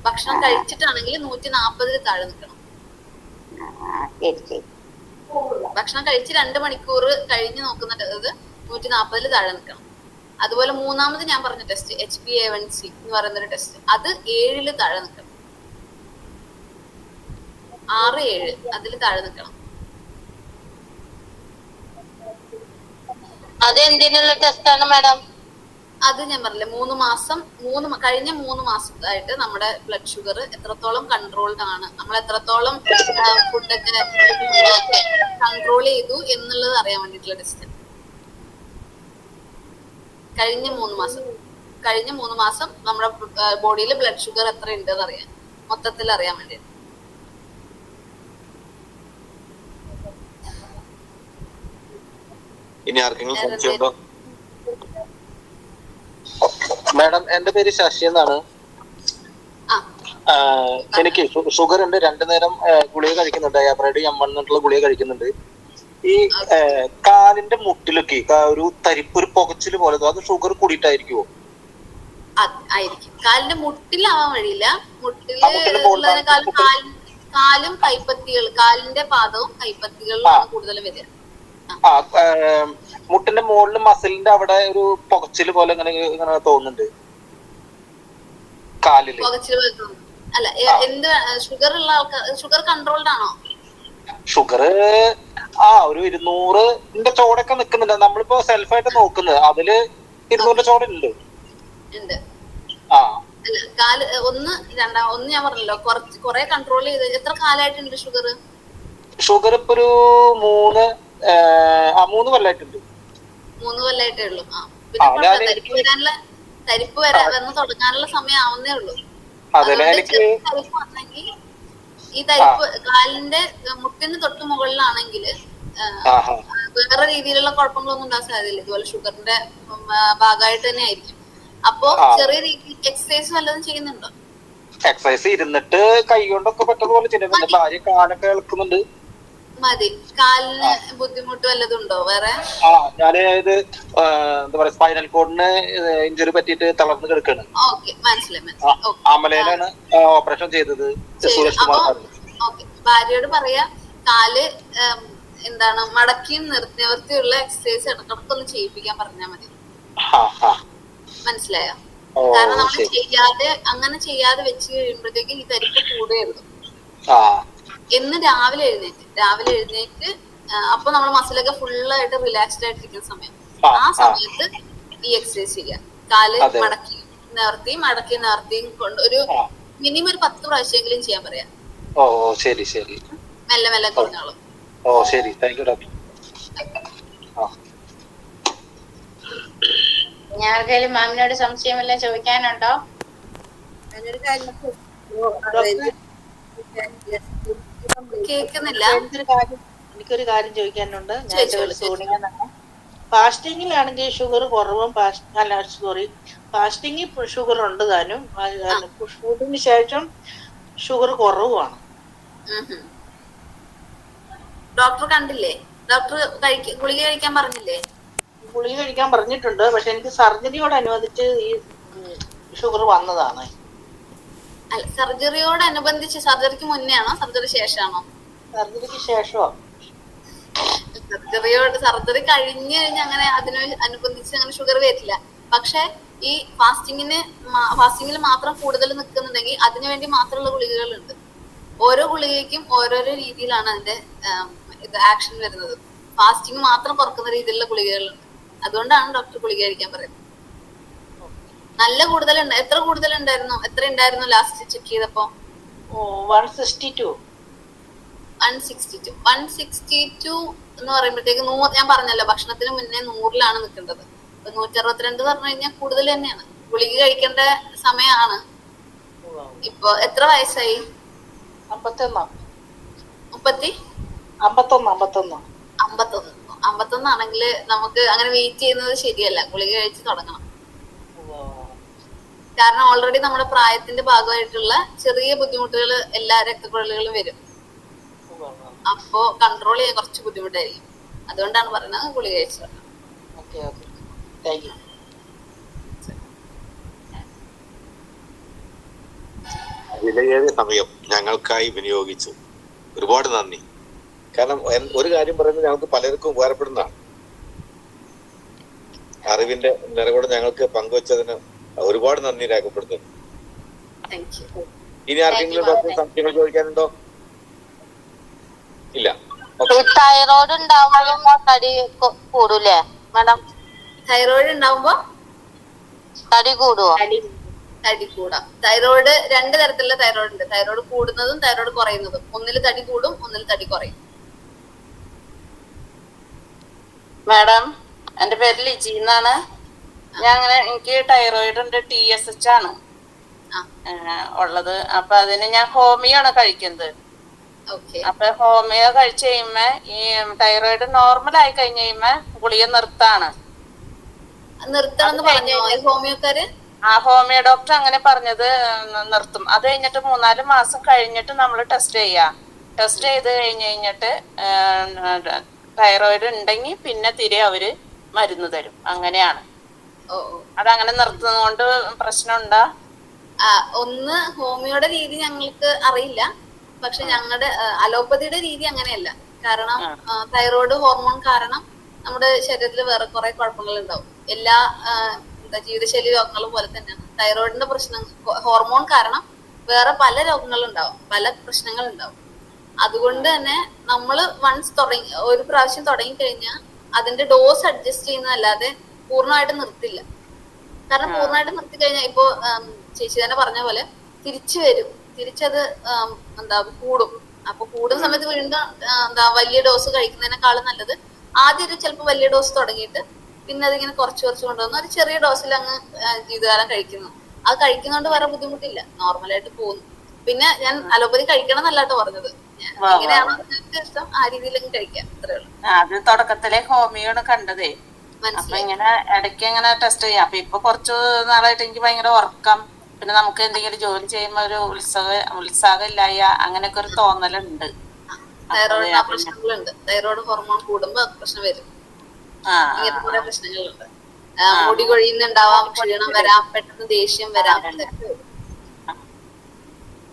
Speaker 6: ഭക്ഷണം കഴിച്ചിട്ടാണെങ്കിൽ 140 താഴെ നിൽക്കണം. ഭക്ഷണം കഴിച്ച് 2 മണിക്കൂർ കഴിഞ്ഞ് നോക്കുന്നത് 140 താഴെ നിൽക്കണം. അതുപോലെ മൂന്നാമത് ഞാൻ പറഞ്ഞ ടെസ്റ്റ് HbA1c എന്ന് പറയുന്നൊരു ടെസ്റ്റ്, അത് 7 താഴെ നിൽക്കണം. 6-7 അതിൽ താഴെ നിൽക്കണം.
Speaker 7: അത് എന്തിനുള്ള ടെസ്റ്റാണ് മാഡം?
Speaker 6: അത് ഞാൻ പറഞ്ഞില്ലേ, 3 മാസം കഴിഞ്ഞ 3 മാസമായിട്ട് നമ്മുടെ ബ്ലഡ് ഷുഗർ എത്രത്തോളം കൺട്രോൾഡ് ആണ്, നമ്മൾ എത്രത്തോളം ഫുഡൊക്കെ കൺട്രോൾ ചെയ്തു എന്നുള്ളത് അറിയാൻ വേണ്ടിയിട്ടുള്ള ടെസ്റ്റ്. കഴിഞ്ഞ 3 മാസം നമ്മുടെ ബോഡിയിൽ ബ്ലഡ് ഷുഗർ എത്ര ഉണ്ടെന്ന് അറിയാൻ, മൊത്തത്തിൽ അറിയാൻ വേണ്ടിയിട്ട്.
Speaker 4: ഇനി ആർക്കെങ്കിലും സംശയമുണ്ടോ?
Speaker 9: മാഡം എന്റെ പേര് ശശി എന്നാണ്. എനിക്ക് ഷുഗർ ഉണ്ട്, 2 നേരം ഗുളിക കഴിക്കുന്നുണ്ട്, ഡയാബ്രൈഡ് M1 എന്നുള്ള ഗുളിക കഴിക്കുന്നുണ്ട്. ഈ കാലിന്റെ മുട്ടിലൊക്കെ ഒരു തരിപ്പ്, ഒരു പുകച്ചില് പോലെ, അത് ഷുഗർ കൂടിയിട്ടായിരിക്കുമോ?
Speaker 6: ആയിരിക്കും. കാലിന്റെ മുട്ടിലാവാൻ വഴിയില്ല. മുട്ടില് കാലും കൈപ്പത്തികൾ, കാലിന്റെ പാദവും കൈപ്പത്തികളിലാണ് കൂടുതൽ വരിക.
Speaker 9: മുട്ടിന്റെ മുകളിൽ മസിലിന്റെ അവിടെ ഒരു പുകച്ചില് പോലെ ഇങ്ങനെ തോന്നുന്നുണ്ട് കാലില്.
Speaker 6: പുകച്ചില് പോലെ തോന്നുന്നു. അല്ല, എന്ത് ഷുഗർ ഉള്ള ആൾക്കാർ ഷുഗർ കൺട്രോൾഡ് ആണോ?
Speaker 9: ഷുഗർ ഒരു 200ന്റെ ചോടൊക്കെ നിക്കുന്നുണ്ട്. നമ്മളിപ്പോ സെൽഫായിട്ട് നോക്കുന്നത് അതില് 200ന്റെ ചോട ഉണ്ട്.
Speaker 6: അല്ല, കാല് ഒന്ന് ഞാൻ പറഞ്ഞല്ലോ, കൊറേ കൺട്രോൾ ചെയ്ത്. എത്ര കാലമായിട്ടുണ്ട് ഷുഗർ
Speaker 9: ഇപ്പൊ ഒരു 3 കൊല്ലമായിട്ടുണ്ട്.
Speaker 6: 3 കൊല്ലമായിട്ടേ ഉള്ളൂ. പിന്നെ തരിപ്പ് വന്ന് തുടങ്ങാനുള്ള സമയം ആവുന്നേ ഉള്ളൂ. തരിപ്പ് വന്നെങ്കിൽ ഈ തരിപ്പ് കാലിന്റെ മുട്ടിന് തൊട്ട് മുകളിലാണെങ്കിൽ വേറെ രീതിയിലുള്ള കുഴപ്പങ്ങളൊന്നും ഉണ്ടാകാൻ സാധ്യതയില്ല. ഇതുപോലെ ഷുഗറിന്റെ ഭാഗമായിട്ട് തന്നെ ആയിരിക്കും. അപ്പോ ചെറിയ രീതിയിൽ എക്സസൈസ് വല്ലതും ചെയ്യുന്നുണ്ടോ?
Speaker 9: എക്സസൈസ് ഇരുന്നിട്ട് കൈ കൊണ്ടൊക്കെ പറ്റുന്നതുപോലെ ചെയ്യുന്നുണ്ട്. പിന്നെ ഭാര്യ കാലൊക്കെ ഇളക്കുന്നുണ്ട്.
Speaker 6: മതി. കാലിന് ബുദ്ധിമുട്ട് വല്ലതും ഉണ്ടോ വേറെ?
Speaker 9: ഞാന് ഇത് എന്താ പറയാ, സ്പൈനൽ കോഡിന് ഇഞ്ചുറി പറ്റിയിട്ട് തളർന്ന് കിടക്കാണ്.
Speaker 6: ഓക്കെ, മനസ്സിലായി.
Speaker 9: അമലയിലാണ് ഓപ്പറേഷൻ ചെയ്തത്. സുരേഷ് കുമാർ.
Speaker 6: ഓക്കെ, ഭാര്യയോട് പറയാ കാല് എന്താണ് മടക്കിയും നിവർത്തിയുള്ള എക്സസൈസ് ഇടക്കിടക്കൊന്ന് ചെയ്യിപ്പിക്കാൻ പറഞ്ഞാൽ മതി. മനസ്സിലായോ? കാരണം നമ്മൾ അങ്ങനെ ചെയ്യാതെ വെച്ച് കഴിയുമ്പോഴത്തേക്കും ഈ തരിപ്പ് കൂടുകയുള്ളൂ. എന്ന് രാവിലെ എഴുന്നേറ്റ് അപ്പൊ നമ്മുടെ മസിലൊക്കെ ഫുള്ളായിട്ട് റിലാക്സ്ഡ് ആയിട്ടിരിക്കുന്ന സമയം, ആ സമയത്ത് ഈ എക്സസൈസ് ചെയ്യാം. കാല് മടക്കി നിവർത്തിയും കൊണ്ട് ഒരു മിനിമം ഒരു 10 പ്രാവശ്യമെങ്കിലും ചെയ്യാൻ പറയാം.
Speaker 9: ശരി ശരി.
Speaker 6: മെല്ലെ മെല്ലെ കുറഞ്ഞോളൂ.
Speaker 9: ശരി, താങ്ക് യു ഡോക്ടർ.
Speaker 1: ആർക്കെങ്കിലും മാമിനോട് സംശയം വല്ലതും ചോദിക്കാനുണ്ടോ?
Speaker 6: കേൾക്കുന്നില്ല.
Speaker 8: എനിക്കൊരു കാര്യം ചോദിക്കാനുണ്ട്. ഞാൻ സോണിയെന്നാണ്. ഫാസ്റ്റിങ്ങിലാണെങ്കിൽ ഷുഗർ കുറവും ഫാസ്റ്റിങ്ങിൽ ഷുഗർ ഉണ്ട് താനും, ഫുഡിന് ശേഷം ഷുഗർ കുറവുമാണ്.
Speaker 6: ഡോക്ടർ കണ്ടില്ലേ? ഡോക്ടർ ഗുളിക കഴിക്കാൻ പറഞ്ഞില്ലേ?
Speaker 8: ഗുളിക കഴിക്കാൻ പറഞ്ഞിട്ടുണ്ട്. പക്ഷെ എനിക്ക് സർജറിയോടനുബന്ധിച്ച് ഈ ഷുഗർ വന്നതാണ്.
Speaker 6: അല്ല, സർജറിയോടനുബന്ധിച്ച്. സർജറിക്ക് മുന്നേ ആണോ സർജറി ശേഷമാണോ?
Speaker 8: സർജറിക്ക് ശേഷമോ?
Speaker 6: സർജറി കഴിഞ്ഞ് അങ്ങനെ അതിന് അനുബന്ധിച്ച് അങ്ങനെ ഷുഗർ വരില്ല. പക്ഷെ ഈ ഫാസ്റ്റിങ്ങിൽ മാത്രം കൂടുതൽ നിൽക്കുന്നുണ്ടെങ്കിൽ അതിനു വേണ്ടി മാത്രമുള്ള ഗുളികകളുണ്ട്. ഓരോ ഗുളികയ്ക്കും ഓരോരോ രീതിയിലാണ് അതിന്റെ ആക്ഷൻ വരുന്നത്. ഫാസ്റ്റിംഗ് മാത്രം കുറക്കുന്ന രീതിയിലുള്ള ഗുളികകളുണ്ട്. അതുകൊണ്ടാണ് ഡോക്ടർ ഗുളിക കഴിക്കാൻ പറയുന്നത്. നല്ല കൂടുതലുണ്ട്. എത്ര കൂടുതലുണ്ടായിരുന്നു? എത്ര ഉണ്ടായിരുന്നു ലാസ്റ്റ് ചെക്ക് ചെയ്തപ്പോ?
Speaker 8: 162
Speaker 6: എന്ന് പറയുമ്പോഴത്തേക്ക് 100. ഞാൻ പറഞ്ഞല്ലോ, ഭക്ഷണത്തിന് മുന്നേ 100-ലാണ് നിൽക്കേണ്ടത്. 162 പറഞ്ഞു കഴിഞ്ഞാൽ കൂടുതൽ തന്നെയാണ്. ഗുളിക കഴിക്കേണ്ട സമയമാണ്. ഇപ്പൊ എത്ര വയസ്സായി? 51 ആണെങ്കിൽ നമുക്ക് അങ്ങനെ വെയിറ്റ് ചെയ്യുന്നത് ശരിയല്ല. ഗുളിക കഴിച്ച് തുടങ്ങണം. കാരണം ഓൾറെഡി നമ്മുടെ പ്രായത്തിന്റെ ഭാഗമായിട്ടുള്ള ചെറിയ ബുദ്ധിമുട്ടുകൾ എല്ലാ രക്തക്കുഴലുകളും വരും. അപ്പോ കൺട്രോൾ ചെയ്യാൻ കുറച്ച് ബുദ്ധിമുട്ടായിരിക്കും. അതുകൊണ്ടാണ് പറയുന്നത് ഗുളിക കഴിച്ചു തുടങ്ങണം.
Speaker 4: വിലയേറിയ സമയം ഞങ്ങൾക്കായി വിനിയോഗിച്ചു. ഒരുപാട് നന്ദി. കാരണം ഒരു കാര്യം പറയുന്നത് ഞങ്ങൾക്ക് പലർക്കും ഉപകാരപ്പെടുന്നതാണ്. അറിവിന്റെ നിറകൂടെ ഞങ്ങൾക്ക് പങ്കുവച്ചതിന് ഒരുപാട് നന്ദി രേഖപ്പെടുത്തുന്നു. ഇനി ആർക്കെങ്കിലും ഡോക്ടർ സംശയങ്ങൾ ചോദിക്കാനുണ്ടോ? ഇല്ല.
Speaker 7: തൈറോയ്ഡ് ഉണ്ടാവുമ്പോഴും തടി കൂടൂലേ മാഡം?
Speaker 6: തൈറോയ്ഡ് ഉണ്ടാവുമ്പോ
Speaker 7: തടി കൂടുവോ?
Speaker 6: തടി കൂടാം. തൈറോയ്ഡ് 2 തരത്തിലുള്ള തൈറോയ്ഡ് ഉണ്ട്. തൈറോയ്ഡ് കൂടുന്നതും തൈറോയ്ഡ് കുറയുന്നതും. ഒന്നിൽ തടി കൂടും, ഒന്നിൽ തടി കുറയും.
Speaker 7: മാഡം, എന്റെ പേര് ലിജി എന്നാണ്. എനിക്ക് തൈറോയിഡ് ഉണ്ട്, TSH ആണ് ഉള്ളത്. അപ്പൊ അതിന് ഞാൻ ഹോമിയോ ആണ് കഴിക്കുന്നത്. അപ്പൊ ഹോമിയോ കഴിച്ചു കഴിയുമ്പോ ഈ തൈറോയിഡ് നോർമൽ ആയി കഴിഞ്ഞ് കഴിയുമ്പോ ഗുളിക നിർത്തണം
Speaker 6: ഹോമിയോക്കാര്.
Speaker 7: ഹോമിയോ ഡോക്ടർ അങ്ങനെ പറഞ്ഞത് നിർത്തും. അത് കഴിഞ്ഞിട്ട് 3-4 മാസം കഴിഞ്ഞിട്ട് നമ്മൾ ടെസ്റ്റ് ചെയ്ത് കഴിഞ്ഞിട്ട് തൈറോയിഡ് ഉണ്ടെങ്കിൽ പിന്നെ തിരെ അവര് മരുന്ന് തരും. അങ്ങനെയാണ്. അതങ്ങനെ നിർത്തുന്നത് കൊണ്ട് പ്രശ്നമുണ്ടോ?
Speaker 6: ഒന്ന് ഹോമിയോയുടെ രീതി ഞങ്ങൾക്ക് അറിയില്ല. പക്ഷെ ഞങ്ങളുടെ അലോപ്പതിയുടെ രീതി അങ്ങനെയല്ല. കാരണം തൈറോയ്ഡ് ഹോർമോൺ കാരണം നമ്മുടെ ശരീരത്തിൽ വേറെ കുറെ കുഴപ്പങ്ങൾ ഉണ്ടാവും. എല്ലാ ജീവിതശൈലി രോഗങ്ങളും പോലെ തന്നെയാണ് തൈറോയിഡിന്റെ പ്രശ്നം. ഹോർമോൺ കാരണം വേറെ പല രോഗങ്ങളും ഉണ്ടാവും, പല പ്രശ്നങ്ങൾ ഉണ്ടാവും. അതുകൊണ്ട് തന്നെ നമ്മൾ ഒരു പ്രാവശ്യം തുടങ്ങിക്കഴിഞ്ഞാൽ അതിന്റെ ഡോസ് അഡ്ജസ്റ്റ് ചെയ്യുന്നതല്ലാതെ പൂർണ്ണമായിട്ട് നിർത്തില്ല. കാരണം പൂർണ്ണമായിട്ട് നിർത്തി കഴിഞ്ഞാൽ ഇപ്പോ ചേച്ചി തന്നെ പറഞ്ഞ പോലെ തിരിച്ചു വരും. തിരിച്ചത് കൂടും. അപ്പൊ കൂടുന്ന സമയത്ത് വീണ്ടും വലിയ ഡോസ് കഴിക്കുന്നതിനേക്കാളും നല്ലത് ആദ്യം ചിലപ്പോൾ വലിയ ഡോസ് തുടങ്ങിയിട്ട് പിന്നെ അതിങ്ങനെ കുറച്ച് കൊണ്ടുവന്ന് ഒരു ചെറിയ ഡോസിൽ അങ്ങ് ജീവിതകാലം കഴിക്കുന്നു. അത് കഴിക്കുന്നതുകൊണ്ട് വേറെ ബുദ്ധിമുട്ടില്ല, നോർമലായിട്ട് പോകുന്നു. പിന്നെ ഞാൻ അലോപ്പതി കഴിക്കണം എന്നല്ലാട്ടോ പറഞ്ഞത്. എങ്ങനെയാണോ നിങ്ങൾക്ക് ഇഷ്ടം ആ രീതിയിലും കഴിക്കാം. അത്രേ ഉള്ളൂ.
Speaker 7: അത് തുടക്കത്തിലെ ഹോമിയോണ് കണ്ടതേ. അപ്പൊ
Speaker 6: മനസ്സിലായി.
Speaker 7: ഇങ്ങനെ ഇടയ്ക്ക് ഇങ്ങനെ ടെസ്റ്റ് ചെയ്യാം. അപ്പൊ ഇപ്പൊ കുറച്ചു നാളായിട്ട് എനിക്ക് ഭയങ്കര ഉറക്കം, പിന്നെ നമുക്ക് എന്തെങ്കിലും ജോലി ചെയ്യുമ്പോ ഒരു ഉത്സാഹം ഇല്ലായ അങ്ങനെയൊക്കെ ഒരു തോന്നലുണ്ട്.
Speaker 6: തൈറോയിഡിന് ആ പ്രശ്നങ്ങളുണ്ട്. തൈറോയിഡ് ഹോർമോൺ കൂടുമ്പോ പ്രശ്നം വരും. ഇങ്ങനത്തെ കുറെ പ്രശ്നങ്ങളുണ്ട്. മുടി കൊഴിയുന്നുണ്ടാവാം, ക്ഷീണം വരാം, പെട്ടെന്ന് ദേഷ്യം വരാം.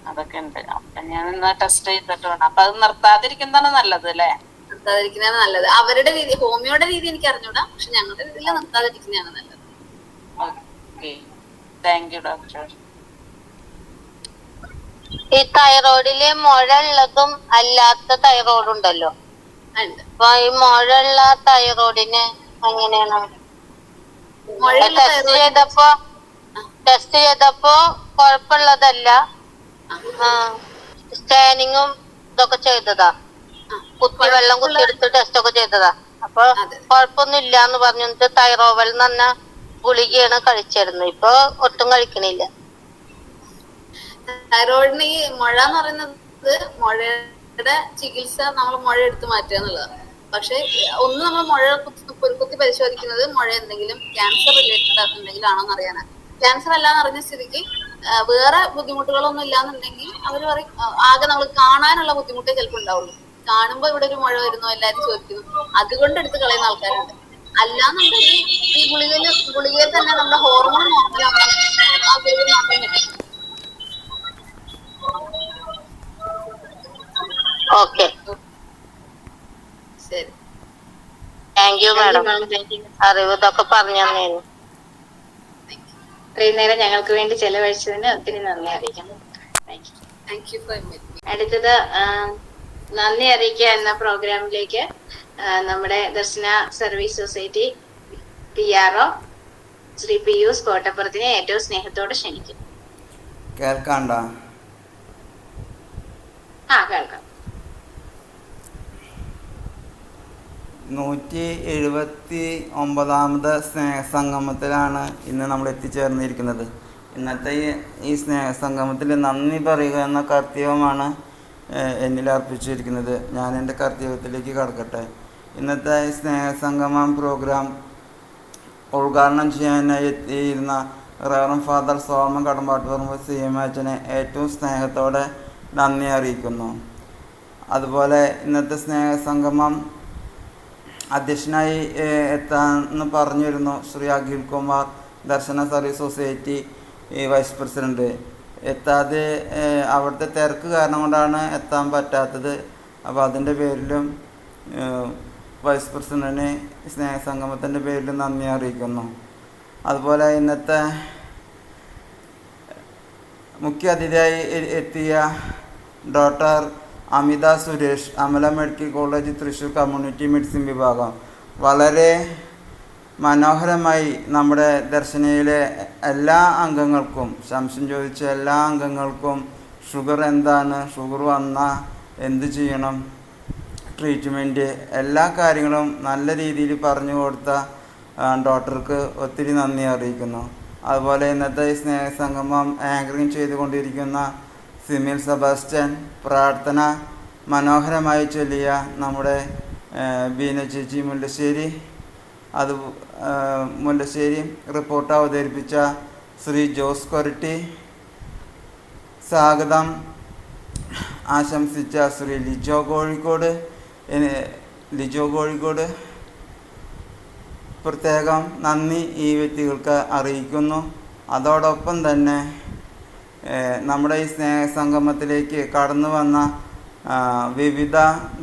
Speaker 7: അതൊക്കെ ഉണ്ട്. അപ്പൊ ഞാൻ ടെസ്റ്റ് ചെയ്തിട്ട് വേണം. അപ്പൊ അത് നിർത്താതിരിക്കുന്നതാണ് നല്ലത് അല്ലേ?
Speaker 6: നിർത്താതിരിക്കുന്നതാണ് നല്ലത്. അവരുടെ രീതി, ഹോമിയോയുടെ രീതി എനിക്ക് അറിഞ്ഞൂടാ, പക്ഷെ ഞങ്ങളുടെ രീതിയിൽ നിർത്താതിരിക്കുന്നതാണ് നല്ലത്.
Speaker 7: Okay, thank you doctor.
Speaker 2: ഈ തൈറോയിഡില് മുഴ ഉള്ളതും അല്ലാത്ത തൈറോയിഡ് ഉണ്ടല്ലോ. അപ്പൊ ഈ മുഴ ഉള്ള തൈറോയിഡിന് എങ്ങനെയാണ്? ടെസ്റ്റ് ചെയ്തപ്പോ കുഴപ്പമുള്ളതല്ല. സ്കാനിങ്ങും ഇതൊക്കെ ചെയ്തതാ, വെള്ളം കുത്തിയെടുത്ത് ടെസ്റ്റ് ഒക്കെ ചെയ്തതാ. അപ്പൊ കുഴപ്പമൊന്നും ഇല്ലാന്ന് പറഞ്ഞു. തൈറോവൽ എന്ന് പറഞ്ഞ ഗുളികയാണ് കഴിച്ചിരുന്നത്. ഇപ്പൊ ഒട്ടും കഴിക്കണില്ല.
Speaker 6: തൈറോയിഡിന് ഈ മുഴ എന്ന് പറയുന്നത് മുഴയുടെ ചികിത്സ നമ്മൾ മുഴ എടുത്ത് മാറ്റുക എന്നുള്ളതാണ്. പക്ഷെ ഒന്ന് നമ്മൾ മുഴ കുത്തി പരിശോധിക്കുന്നത് മുഴ എന്തെങ്കിലും ക്യാൻസർ റിലേറ്റഡ് എന്തെങ്കിലും ആണോന്ന് അറിയാനാണ്. ക്യാൻസർ അല്ലാന്ന് അറിഞ്ഞ സ്ഥിതിക്ക് വേറെ ബുദ്ധിമുട്ടുകളൊന്നും ഇല്ലാന്നുണ്ടെങ്കിൽ അവർ പറയും ആകെ നമ്മൾ കാണാനുള്ള ബുദ്ധിമുട്ടേ ചിലപ്പോൾ ഉണ്ടാവുള്ളൂ. കാണുമ്പോ ഇവിടെ ഒരു മുഴ വരുന്നു എല്ലാരും ചോദിക്കുന്നു, അതുകൊണ്ട് എടുത്ത് കളയുന്ന ആൾക്കാരുണ്ട്. അല്ലാന്നുണ്ടെങ്കിൽ ഈ ഗുളികയിൽ തന്നെ നമ്മുടെ ഹോർമോൺ നോർമലാകുമ്പോൾ ആ ഗുളിക മാത്രം മതി.
Speaker 2: ഓക്കെ,
Speaker 6: ശരി,
Speaker 2: താങ്ക് യു മാഡം. അറിവ് ഇതൊക്കെ പറഞ്ഞു തന്നേന്.
Speaker 1: ഇത്രയും നേരം ഞങ്ങൾക്ക് വേണ്ടി ചെലവഴിച്ചതിന് ഒത്തിരി നന്ദി അറിയിക്കുന്നു. അടുത്തത് നന്ദി അറിയിക്കുക എന്ന പ്രോഗ്രാമിലേക്ക് നമ്മുടെ Darshana service society PRO Shri Pius കോട്ടപ്പുറത്തിനെ ഏറ്റവും സ്നേഹത്തോടെ ക്ഷണിക്കുന്നു.
Speaker 10: കേൾക്കാണ്ട?
Speaker 1: കേൾക്കാം.
Speaker 10: 179ാമത് സ്നേഹസംഗമത്തിലാണ് ഇന്ന് നമ്മൾ എത്തിച്ചേർന്നിരിക്കുന്നത്. ഇന്നത്തെ ഈ സ്നേഹസംഗമത്തിൽ നന്ദി പറയുക എന്ന കർത്തവ്യമാണ് എന്നിൽ അർപ്പിച്ചിരിക്കുന്നത്. ഞാൻ എൻ്റെ കർത്തവ്യത്തിലേക്ക് കടക്കട്ടെ. ഇന്നത്തെ സ്നേഹസംഗമം പ്രോഗ്രാം ഉദ്ഘാടനം ചെയ്യാനായി എത്തിയിരുന്ന റവറൻഡ് ഫാദർ സോമൻ കടമ്പാട്ടുപറമ്പ് CMHനെ ഏറ്റവും സ്നേഹത്തോടെ നന്ദി അറിയിക്കുന്നു. അതുപോലെ ഇന്നത്തെ സ്നേഹസംഗമം അധ്യക്ഷനായി എത്താമെന്ന് പറഞ്ഞിരുന്നു ശ്രീ അഖിൽ കുമാർ, ദർശന സർവീസ് സൊസൈറ്റി വൈസ് പ്രസിഡന്റ്. എത്താതെ അവിടുത്തെ തിരക്ക് കാരണം കൊണ്ടാണ് എത്താൻ പറ്റാത്തത്. അപ്പോൾ അതിൻ്റെ പേരിലും വൈസ് പ്രസിഡന്റിന് സ്നേഹസംഗമത്തിൻ്റെ പേരിലും നന്ദി അറിയിക്കുന്നു. അതുപോലെ ഇന്നത്തെ മുഖ്യ അതിഥിയായി എത്തിയ doctor Amitha Suresh, Amala medical college Thrissur community medicine വിഭാഗം, വളരെ മനോഹരമായി നമ്മുടെ ദർശനയിലെ എല്ലാ അംഗങ്ങൾക്കും, സംശയം ചോദിച്ച എല്ലാ അംഗങ്ങൾക്കും ഷുഗർ എന്താണ്, ഷുഗർ വന്നാൽ എന്ത് ചെയ്യണം, ട്രീറ്റ്മെൻറ്റ്, എല്ലാ കാര്യങ്ങളും നല്ല രീതിയിൽ പറഞ്ഞു കൊടുത്ത ഡോക്ടർക്ക് ഒത്തിരി നന്ദി അറിയിക്കുന്നു. അതുപോലെ ഇന്നത്തെ സ്നേഹസംഗമം ആങ്കറിങ് ചെയ്തുകൊണ്ടിരിക്കുന്ന സിമിൽ സെബാസ്റ്റ്യൻ, പ്രാർത്ഥന മനോഹരമായി ചൊല്ലിയ നമ്മുടെ ബീന ചേച്ചി മുല്ലശ്ശേരി, അത് മുല്ലശ്ശേരി റിപ്പോർട്ട് അവതരിപ്പിച്ച ശ്രീ ജോസ് കൊരട്ടി, സ്വാഗതം ആശംസിച്ച ശ്രീ ലിജോ കോഴിക്കോട് പ്രത്യേകം നന്ദി ഈ വ്യക്തികൾക്ക് അറിയിക്കുന്നു. അതോടൊപ്പം തന്നെ നമ്മുടെ ഈ സ്നേഹസംഗമത്തിലേക്ക് കടന്നു വന്ന വിവിധ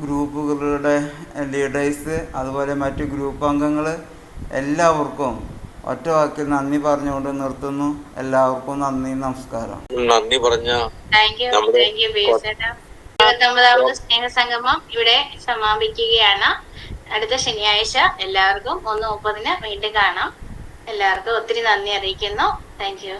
Speaker 10: ഗ്രൂപ്പുകളുടെ ലീഡേഴ്സ്, അതുപോലെ മറ്റു ഗ്രൂപ്പ് അംഗങ്ങൾ, എല്ലാവർക്കും ഒറ്റ വാക്കിൽ നന്ദി പറഞ്ഞുകൊണ്ട് നിർത്തുന്നു. എല്ലാവർക്കും നന്ദി, നമസ്കാരം.
Speaker 4: നന്ദി പറഞ്ഞ
Speaker 1: 29ാമത് സ്നേഹസംഗമം ഇവിടെ സമാപിക്കുകയാണ്. അടുത്ത ശനിയാഴ്ച എല്ലാവർക്കും 1:30 വീണ്ടും കാണാം. എല്ലാവർക്കും ഒത്തിരി നന്ദി അറിയിക്കുന്നു. Thank you.